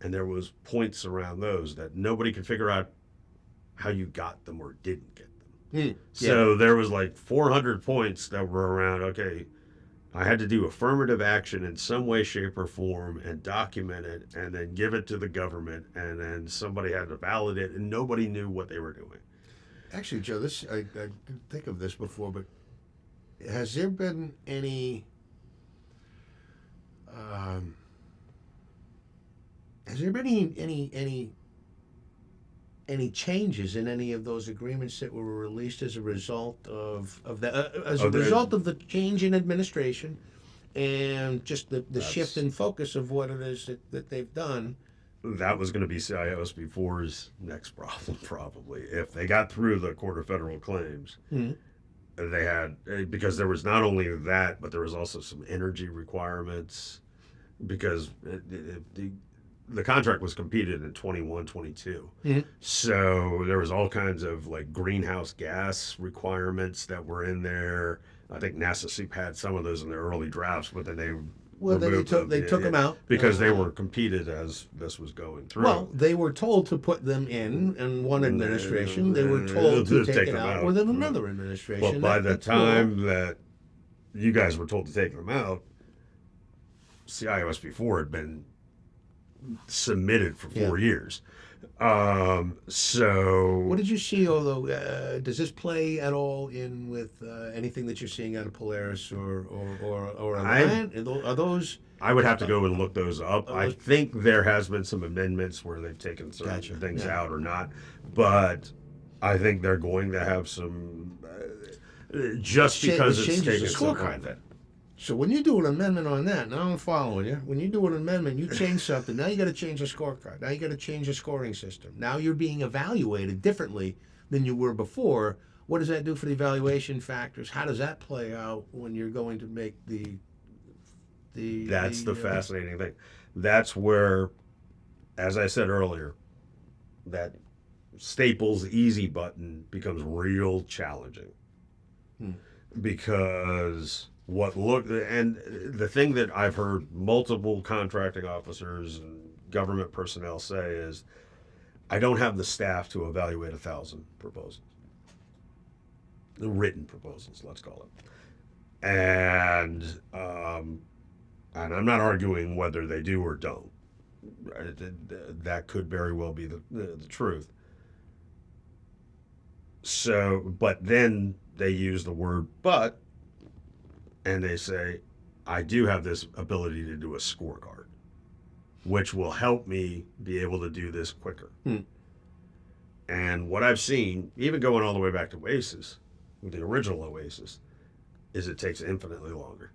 and there was points around those that nobody could figure out how you got them or didn't get them. Yeah. So there was like 400 points that were around. Okay, I had to do affirmative action in some way, shape, or form and document it, and then give it to the government, and then somebody had to validate it, and nobody knew what they were doing. Actually, Joe, this I didn't think of this before, but has there been um, any changes in any of those agreements that were released as a result of that, as a Oh, there- result of the change in administration and just the shift That's- in focus of what it is that they've done? That was going to be CIOSB4's next problem, probably. If they got through the Court of Federal Claims, Hmm. they had, because there was not only that, but there was also some energy requirements, because the contract was competed in 21, 22. Mhm. So there was all kinds of like greenhouse gas requirements that were in there. I think NASA SEEP had some of those in their early drafts, but then they Well, then removed they took them out because they were competed as this was going through. Well, they were told to put them in one administration. They were told to take it them out out. within another administration. But by the That's cool. time that you guys were told to take them out, CIOSB4 had been submitted for 4 years. So What did you see? Although, does this play at all in with anything that you're seeing out of Polaris or Alliant? Are those? I would have to go and look those up. I think there has been some amendments where they've taken certain Gotcha. things Yeah. out or not, but I think they're going to have some just because It it's changes taken the some scorecard time. then. So when you do an amendment on that, now I'm following you. When you do an amendment, you change something. Now you got to change the scorecard. Now you got to change the scoring system. Now you're being evaluated differently than you were before. What does that do for the evaluation factors? How does that play out when you're going to make the That's the fascinating thing. That's where, as I said earlier, that Staples easy button becomes real challenging. Because and the thing that I've heard multiple contracting officers and government personnel say is, I don't have the staff to evaluate 1,000 proposals. The written proposals, let's call it. And I'm not arguing whether they do or don't. That could very well be the truth. So, but then they use the word but, and they say, I do have this ability to do a scorecard, which will help me be able to do this quicker. And what I've seen, even going all the way back to Oasis, the original Oasis, is it takes infinitely longer.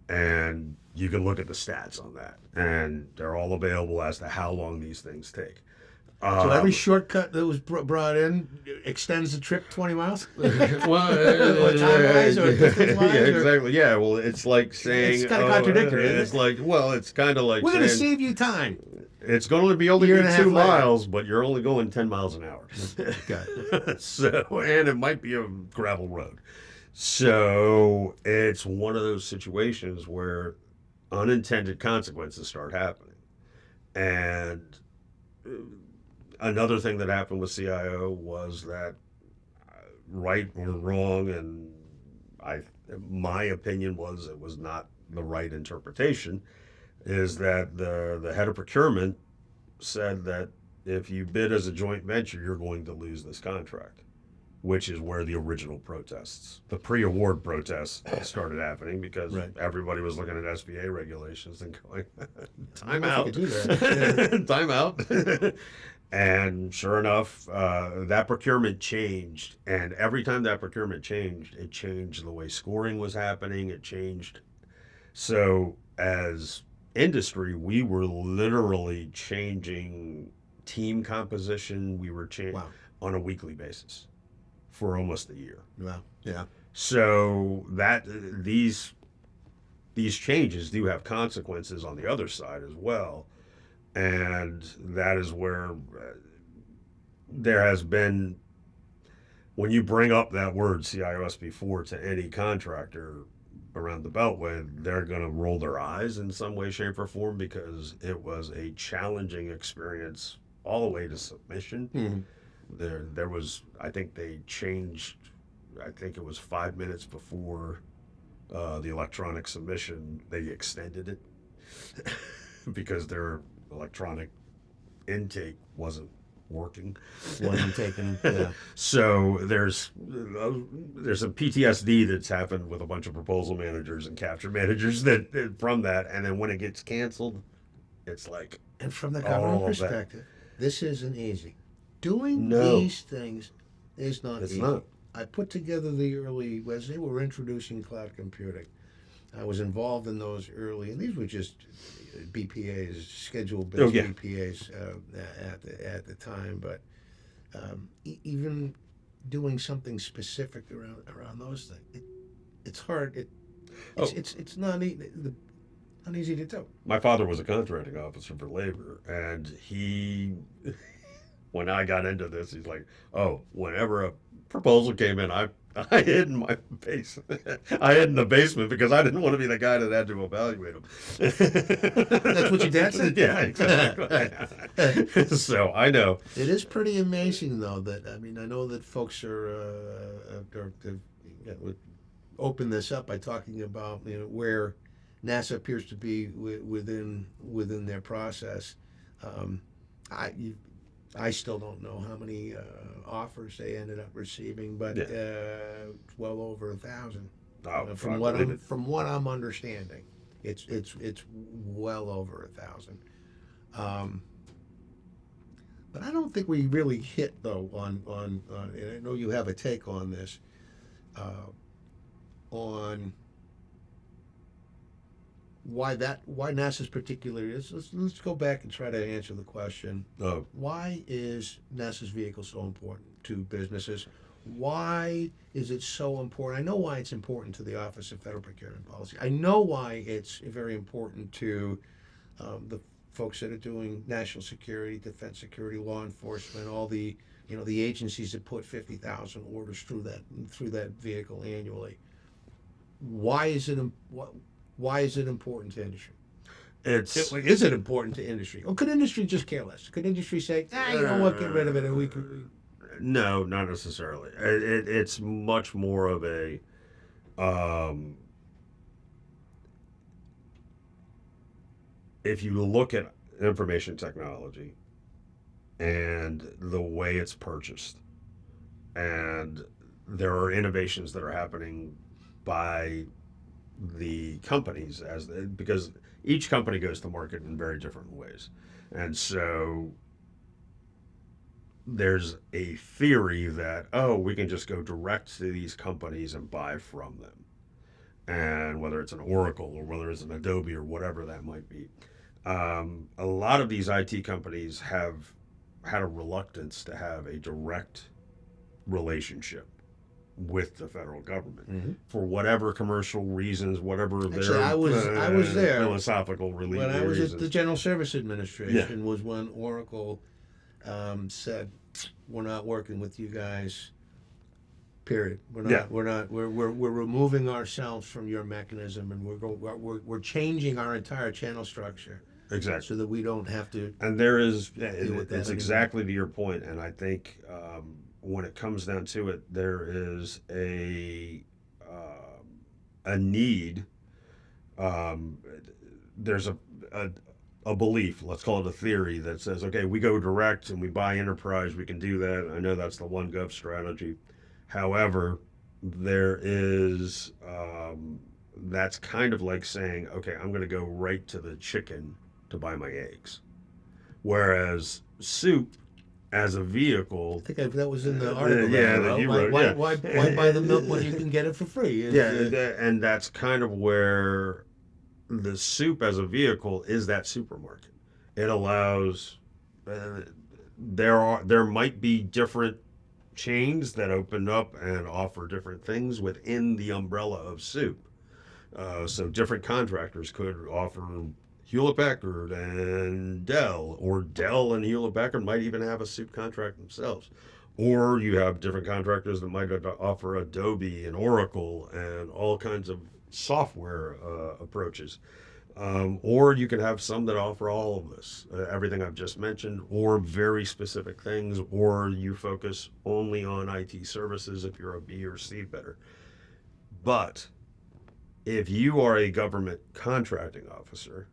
And you can look at the stats on that, and they're all available as to how long these things take. So every shortcut that was brought in extends the trip 20 miles? Well, Or time-wise or distance-wise? yeah, or- exactly. Yeah, well, it's like saying... It's kinda contradictory, isn't It's it? like, well, it's kind of like We're going to saying, save you time. it's going to be only Year be and a half 2 later. miles, but you're only going 10 miles an hour. Okay. So, and it might be a gravel road. So it's one of those situations where unintended consequences start happening. And another thing that happened with CIO was that, right or wrong, and my opinion was it was not the right interpretation, is that the head of procurement said that if you bid as a joint venture, you're going to lose this contract, which is where the original protests, the pre-award protests, started happening because Right. everybody was looking at SBA regulations and going, time I out, don't know if you could do that. time out. And sure enough, that procurement changed. And every time that procurement changed, it changed the way scoring was happening. It changed. So as industry, we were literally changing team composition. We were changing Wow. on a weekly basis for almost a year. Wow. Yeah. So that these changes do have consequences on the other side as well. And that is where there has been, when you bring up that word CIOSP4 to any contractor around the Beltway, they're going to roll their eyes in some way, shape, or form because it was a challenging experience all the way to submission. Mhm. There was, I think they changed, I think it was 5 minutes before the electronic submission, they extended it because their electronic intake wasn't working. Wasn't taken. Yeah. So there's some PTSD that's happened with a bunch of proposal managers and capture managers that from that, and then when it gets canceled, it's like And from the government all of that. perspective, this isn't easy. Doing No, these things is not it's easy. not. I put together the early, as they were introducing cloud computing, I was involved in those early, and these were just BPAs, schedule-based Oh, yeah. BPAs at the time. But even doing something specific around those things, it's hard. Oh, It's not not easy to do. my father was a contracting officer for labor, and he, when I got into this, he's like, "Oh, whenever a proposal came in, I hid in my basement. I hid in the basement because I didn't want to be the guy that had to evaluate them." That's what your dad said? Yeah, exactly. So I know. It is pretty amazing, though, that I mean, I know that folks would open this up by talking about where NASA appears to be within their process. Um, I I still don't know how many offers they ended up receiving, but Yeah. it's well over 1,000. Oh, From I what believe I'm it. from what I'm understanding, it's well over 1,000. Um, but I don't think we really hit though on and I know you have a take on this uh, on why NASA's particular is. Let's go back and try to answer the question. Oh, Why is NASA's vehicle so important to businesses? Why is it so important? I know why it's important to the Office of Federal Procurement Policy. I know why it's very important to the folks that are doing national security, defense security, law enforcement, all the the agencies that put 50,000 orders through that vehicle annually. Why is it why is it important to industry? it's Is it important to industry? Or could industry just care less? Could industry say, you know what, get rid of it and we could. no, not necessarily. It's much more of a um, if you look at information technology and the way it's purchased, and there are innovations that are happening by the companies because each company goes to market in very different ways, and so there's a theory that we can just go direct to these companies and buy from them, and whether it's an Oracle or whether it's an Adobe or whatever that might be. A lot of these IT companies have had a reluctance to have a direct relationship with the federal government Mm-hmm. for whatever commercial reasons, whatever Actually, their I was there philosophical when I was at the reasons. General Service Administration. Was when Oracle said, "We're not working with you guys. Period. We're not. Yeah. We're not. We're removing ourselves from your mechanism, and we're changing our entire channel structure Exactly. so that we don't have to And there is, deal with that it's anymore." exactly to your point, and I think when it comes down to it, there is a need. Um, there's a a belief, let's call it a theory, that says, okay, we go direct and we buy enterprise, we can do that. I know that's the one gov strategy. However, there is that's kind of like saying, okay, I'm going to go right to the chicken to buy my eggs. Whereas soup as a vehicle, I think that was in the article yeah, that I that wrote. you wrote, Why, yeah. why buy the milk when you can get it for free? And that's kind of where the soup as a vehicle is that supermarket. It allows there might be different chains that open up and offer different things within the umbrella of soup. So different contractors could offer Hewlett Packard and Dell, or Dell and Hewlett Packard might even have a soup contract themselves. Or you have different contractors that might offer Adobe and Oracle and all kinds of software approaches. Or you can have some that offer all of this, everything I've just mentioned, or very specific things, or you focus only on IT services if you're a B or C bidder. But if you are a government contracting officer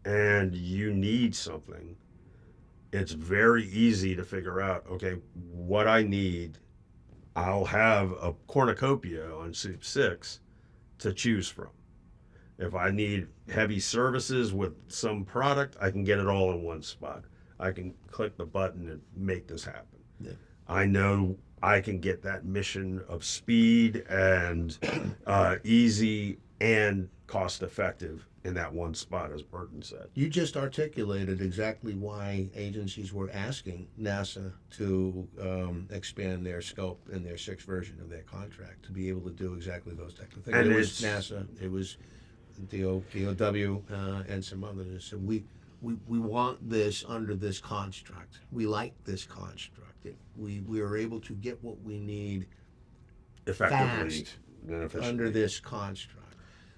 and you need something, it's very easy to figure out, okay, what I need. I'll have a cornucopia on Soup 6 to choose from. If I need heavy services with some product, I can get it all in one spot. I can click the button and make this happen. Yeah. I know I can get that mission of speed and easy and cost effective in that one spot, as Burton said. You just articulated exactly why agencies were asking NASA to expand their scope in their sixth version of their contract to be able to do exactly those types of things. And it was NASA, it was DOW, and some others. So we want this under this construct. We like this construct. We are able to get what we need Effectively fast and efficiently. under this construct.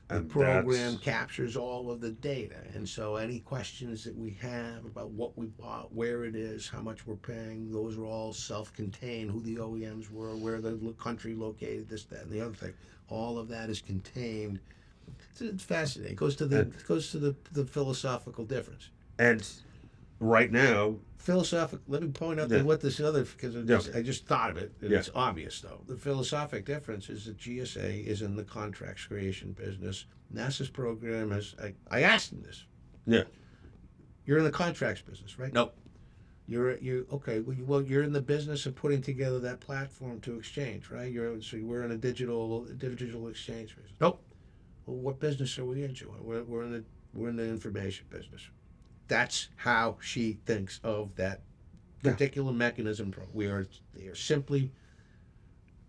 The And program that's- captures all of the data, and so any questions that we have about what we bought, where it is, how much we're paying, those are all self-contained. Who the OEMs were, where the country located, this, that, and the other thing. All of that is contained. It's fascinating. It goes to the philosophical difference. And right now, Philosophic. Let me point out Yeah. what this other, because I just thought of it. And Yeah. It's obvious though. The philosophic difference is that GSA is in the contracts creation business. NASA's program has. I asked him this. yeah, You're in the contracts business, right? nope, You're okay. Well, you're in the business of putting together that platform to exchange, right? We're in a digital exchange business. Nope. Well, what business are we into? We're in the information business. That's how she thinks of that particular mechanism. They are simply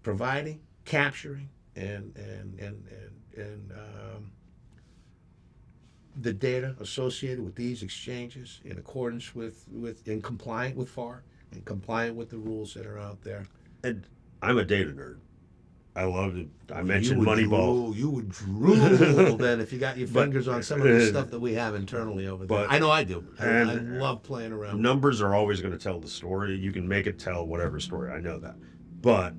providing, capturing, and the data associated with these exchanges in accordance with and compliant with FAR and compliant with the rules that are out there. and I'm a data nerd. I love it. I mentioned Moneyball. You would drool then if you got your But, fingers on some of the stuff that we have internally over there. but- I know I do. I and- love playing around. Numbers are always going to tell the story. You can make it tell whatever story. I know that, but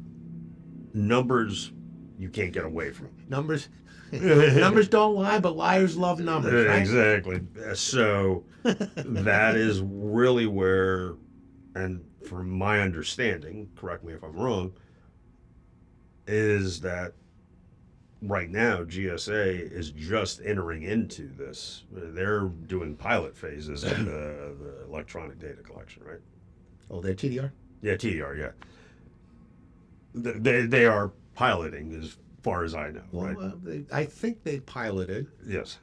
numbers you can't get away from. Numbers numbers don't lie, but liars love numbers, right? Exactly. So that is really where, and from my understanding, correct me if I'm wrong, is that right now GSA is just entering into this. They're doing pilot phases of the electronic data collection, right? Oh, they're TDR? Yeah, TDR, yeah. They are piloting as far as I know, Well, right? I think they piloted, Yes.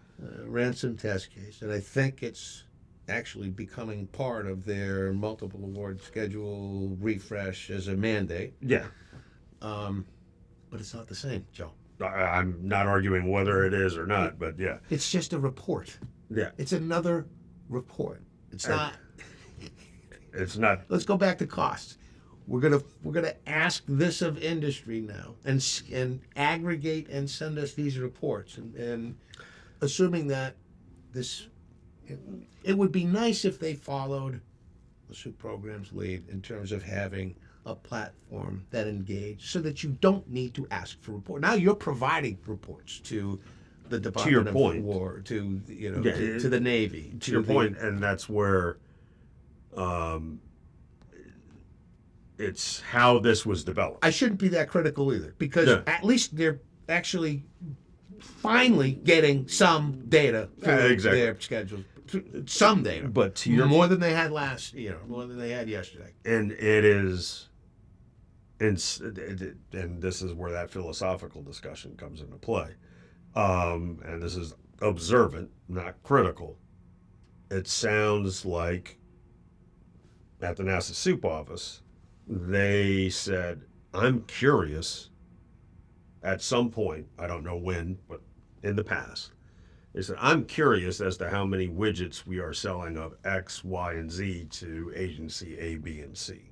ran some test case, and I think it's actually becoming part of their multiple award schedule refresh as a mandate. Yeah. But it's not the same, Joe. I'm not arguing whether it is or not, but yeah. It's just a report. Yeah. It's another report. It's And- not. It's not. Let's go back to costs. We're gonna ask this of industry now, and aggregate and send us these reports, and assuming that this, it would be nice if they followed the SUP program's lead in terms of having a platform that engaged, so that you don't need to ask for report. Now you're providing reports to the Department of point. War, to Yeah, to the Navy, To your the- point, and that's where it's how this was developed. I shouldn't be that critical either, because Yeah. at least they're actually finally getting some data through Exactly. their schedules, some data, But to your more than they had more than they had yesterday. and it is, and this is where that philosophical discussion comes into play. And this is observant, not critical. It sounds like at the NASA SUP office, they said, I'm curious at some point, I don't know when, but in the past, They said, I'm curious as to how many widgets we are selling of X, Y, and Z to agency A, B, and C.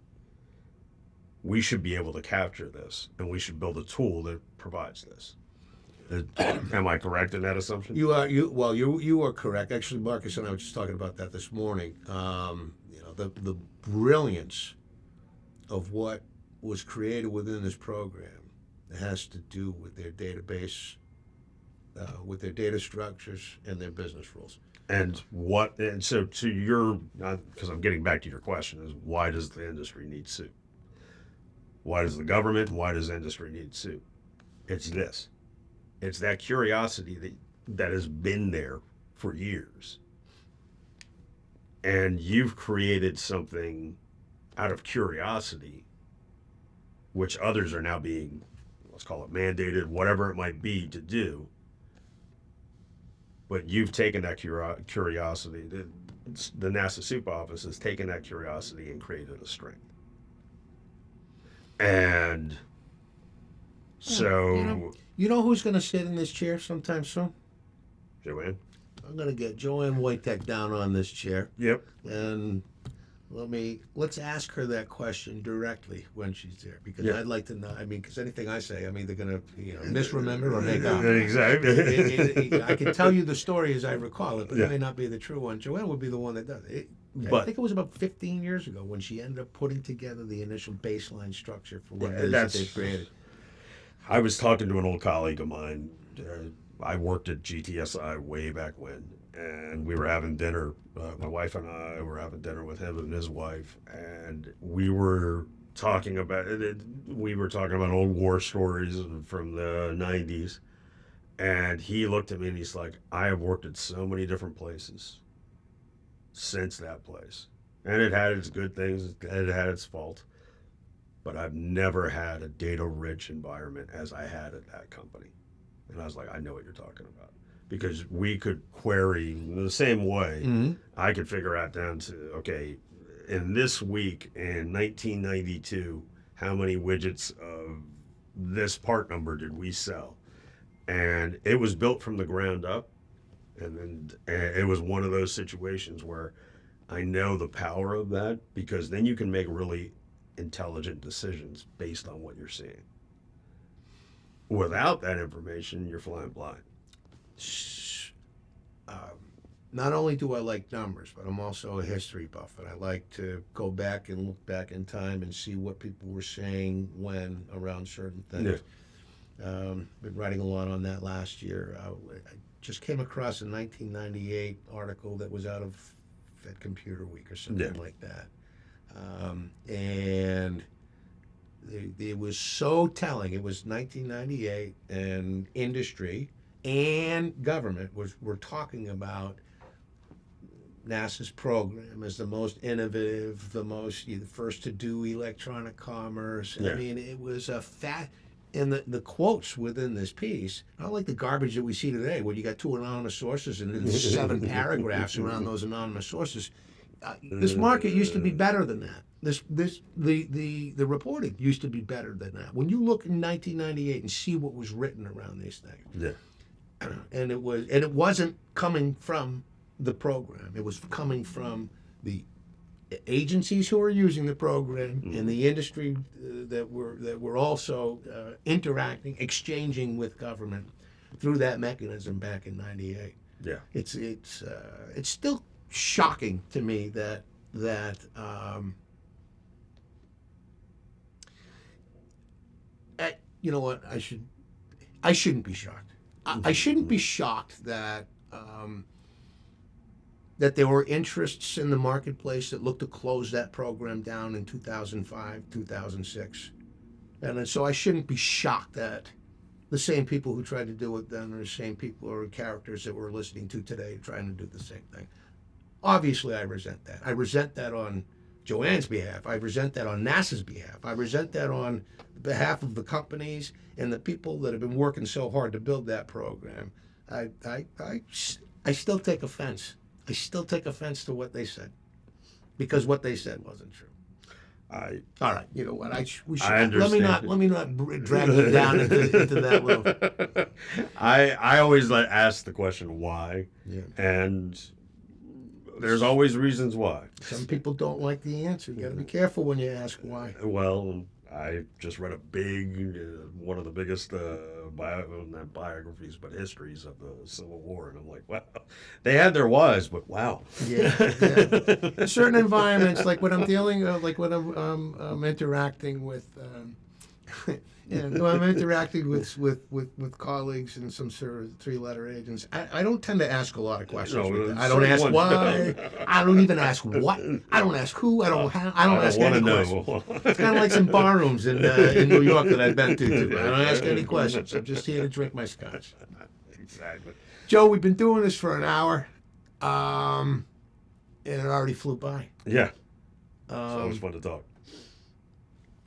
We should be able to capture this, and we should build a tool that provides this. Am I correct in that assumption? You are correct. Actually, Marcus and I were just talking about that this morning. The brilliance of what was created within this program has to do with their database, with their data structures and their business rules. And so to your, because I'm getting back to your question, is why does the industry need soup? Why does the government, why does the industry need soup? It's this. It's that curiosity that has been there for years. And you've created something out of curiosity, which others are now being, let's call it mandated, whatever it might be to do. But you've taken that curiosity, the NASA Soup Office has taken that curiosity and created a strength. And so. You know who's going to sit in this chair sometime soon? Joanne? I'm going to get Joanne Wojtek down on this chair. Yep. And let's ask her that question directly when she's there, because Yeah. I'd like to know. I mean, because anything I say, I'm either going to misremember or make up. Exactly. I can tell you the story as I recall it, but Yeah. it may not be the true one. Joanne would be the one that does it. I But- think it was about 15 years ago when she ended up putting together the initial baseline structure for what it is that That's- they've created. I was talking to an old colleague of mine. I worked at GTSI way back when, and we were having dinner. My wife and I were having dinner with him and his wife, and we were talking about old war stories from the 90s. And he looked at me and he's like, I have worked at so many different places since that place. And it had its good things, it had its faults. But I've never had a data-rich environment as I had at that company. And I was like, I know what you're talking about. Because we could query in the same way. Mm-hmm. I could figure out down to, okay, in this week in 1992, how many widgets of this part number did we sell? And it was built from the ground up. And then it was one of those situations where I know the power of that, because then you can make really intelligent decisions based on what you're seeing. Without that information, you're flying blind. Not only do I like numbers, but I'm also a history buff, and I like to go back and look back in time and see what people were saying when around certain things. Yeah. Been writing a lot on that last year. I just came across a 1998 article that was out of Fed Computer Week or something like that. And it was so telling. It was 1998, and industry and government were talking about NASA's program as the most innovative, the first to do electronic commerce. Yeah. I mean, it was a and the quotes within this piece, not like the garbage that we see today, where you got two anonymous sources and then 7 paragraphs around those anonymous sources. This market used to be better than that. The reporting used to be better than that. When you look in 1998 and see what was written around these things, Yeah. and it wasn't coming from the program. It was coming from the agencies who are using the program and the industry that were also interacting, exchanging with government through that mechanism back in '98. Yeah. It's still shocking to me that you know what, I shouldn't be shocked. I shouldn't be shocked that that there were interests in the marketplace that looked to close that program down in 2005, 2006. And so I shouldn't be shocked that the same people who tried to do it then are the same people or characters that we're listening to today trying to do the same thing. Obviously, I resent that. I resent that on Joanne's behalf. I resent that on NASA's behalf. I resent that on behalf of the companies and the people that have been working so hard to build that program. I still take offense. I still take offense to what they said, because what they said wasn't true. All right, you know what? We should. I understand. Let me not drag you down into that little. I always ask the question why, Yeah. and there's always reasons why. Some people don't like the answer. You got to be careful when you ask why. Well, I just read a big, one of the biggest not biographies, but histories of the Civil War, and I'm like, wow, they had their whys, but wow. Yeah. In certain environments, like when I'm dealing, like when I'm interacting with. When I'm interacting with colleagues and some sort of three-letter agents, I don't tend to ask a lot of questions. No, I don't ask one. why. I don't even ask what. I don't ask who. I don't ask want any to questions. know. It's kind of like some bar rooms in New York that I've been to. Too. I don't ask any questions. I'm just here to drink my scotch. Exactly. Joe, we've been doing this for an hour, and it already flew by. Yeah. It's always fun to talk.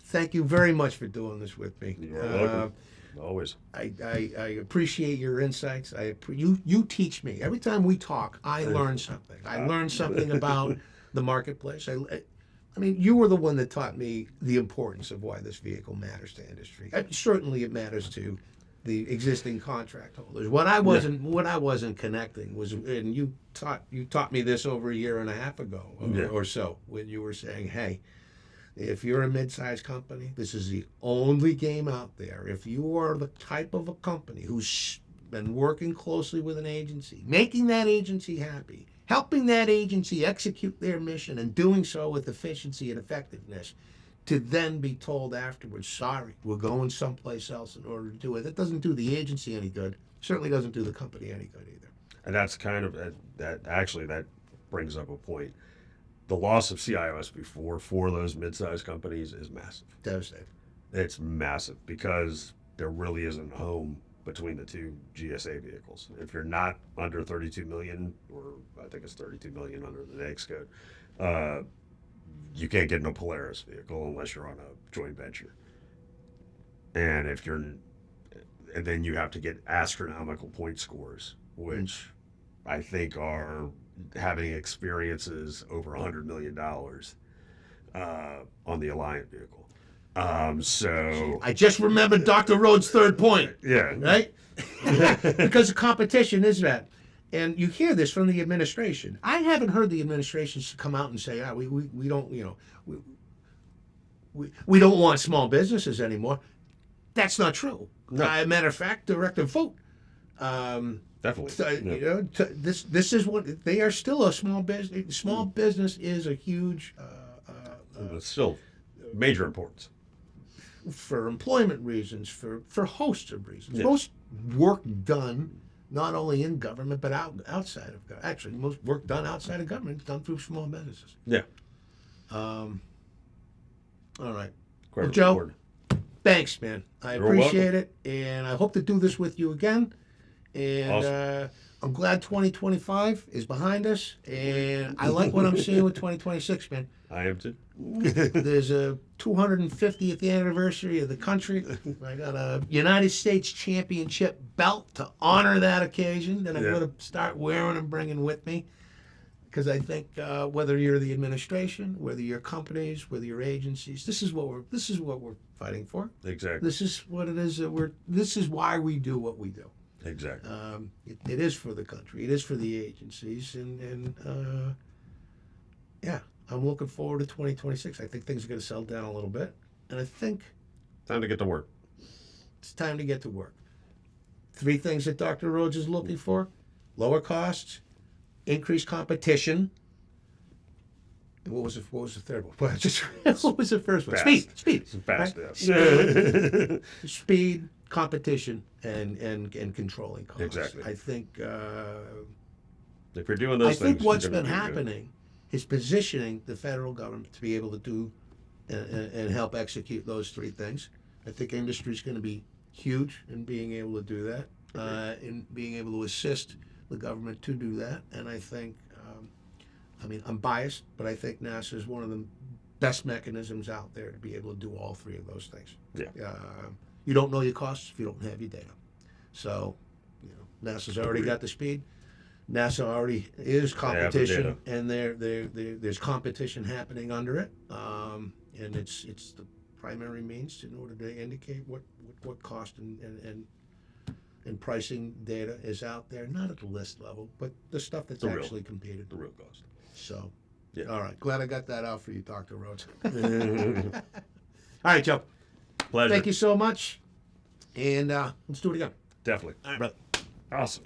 Thank you very much for doing this with me. You're welcome. Always. I appreciate your insights. You teach me. Every time we talk, I learn something. I learn something about the marketplace. I mean, you were the one that taught me the importance of why this vehicle matters to industry. Certainly, it matters to the existing contract holders. What I wasn't connecting was, and you taught me this over a year and a half ago or so, when you were saying, hey, if you're a mid-sized company, this is the only game out there. If you are the type of a company who's been working closely with an agency, making that agency happy, helping that agency execute their mission, and doing so with efficiency and effectiveness, to then be told afterwards, sorry, we're going someplace else in order to do it. That doesn't do the agency any good. Certainly doesn't do the company any good either. And that's kind of, that brings up a point. The loss of CIOSP4 for those mid-sized companies is massive. Devastating. It's massive because there really isn't a home between the two GSA vehicles. If you're not under 32 million, or I think it's 32 million under the NAICS code, you can't get in a Polaris vehicle unless you're on a joint venture. And then you have to get astronomical point scores, which I think are having experiences over $100 million on the Alliant vehicle. So I just remembered Dr. Rhodes' third point. Yeah. Right? Because the competition is that. And you hear this from the administration. I haven't heard the administration come out and say, we don't, we don't want small businesses anymore. That's not true. No. Matter of fact, Director Vogt, Definitely. This is what they are still a small business. Small business is a huge, It's still major importance for employment reasons, for hosts of reasons. Yeah. Most work done not only in government but outside of government. Actually, most work done outside of government is done through small businesses. Yeah. All right. Quite Well, Joe, important. thanks, man. I You're appreciate welcome. it, and I hope to do this with you again. And Awesome. I'm glad 2025 is behind us, and I like what I'm seeing with 2026, man. I am too. There's a 250th anniversary of the country. I got a United States Championship belt to honor that occasion that I'm going to start wearing and bringing with me. Because I think whether you're the administration, whether you're companies, whether you're agencies, this is what we're fighting for. Exactly. This is what it is that this is why we do what we do. Exactly. It is for the country. It is for the agencies, and I'm looking forward to 2026. I think things are going to settle down a little bit, and I think Time to get to work. it's time to get to work. 3 things that Dr. Rhodes is looking for: lower costs, increased competition. What was the third one? What was the first one? Fast. Speed. Fast, Right? yeah. Speed, competition, and controlling costs. Exactly. I think. If you're doing those I think things, what's you're gonna been do good. happening is positioning the federal government to be able to do and help execute those 3 things. I think industry is going to be huge in being able to do that, in being able to assist the government to do that. And I think, I'm biased, but I think NASA is one of the best mechanisms out there to be able to do all 3 of those things. Yeah. You don't know your costs if you don't have your data. So, NASA's already got the speed. NASA already is have the competition, data. and there's competition happening under it, and it's the primary means in order to indicate what cost and pricing data is out there, not at the list level, but the stuff that's The real- actually competed. The real cost. So, Yeah. all right, glad I got that out for you, Dr. Rhodes. Pleasure. All right, Joe. Thank you so much, and let's do it again. Definitely. All right, brother. Awesome.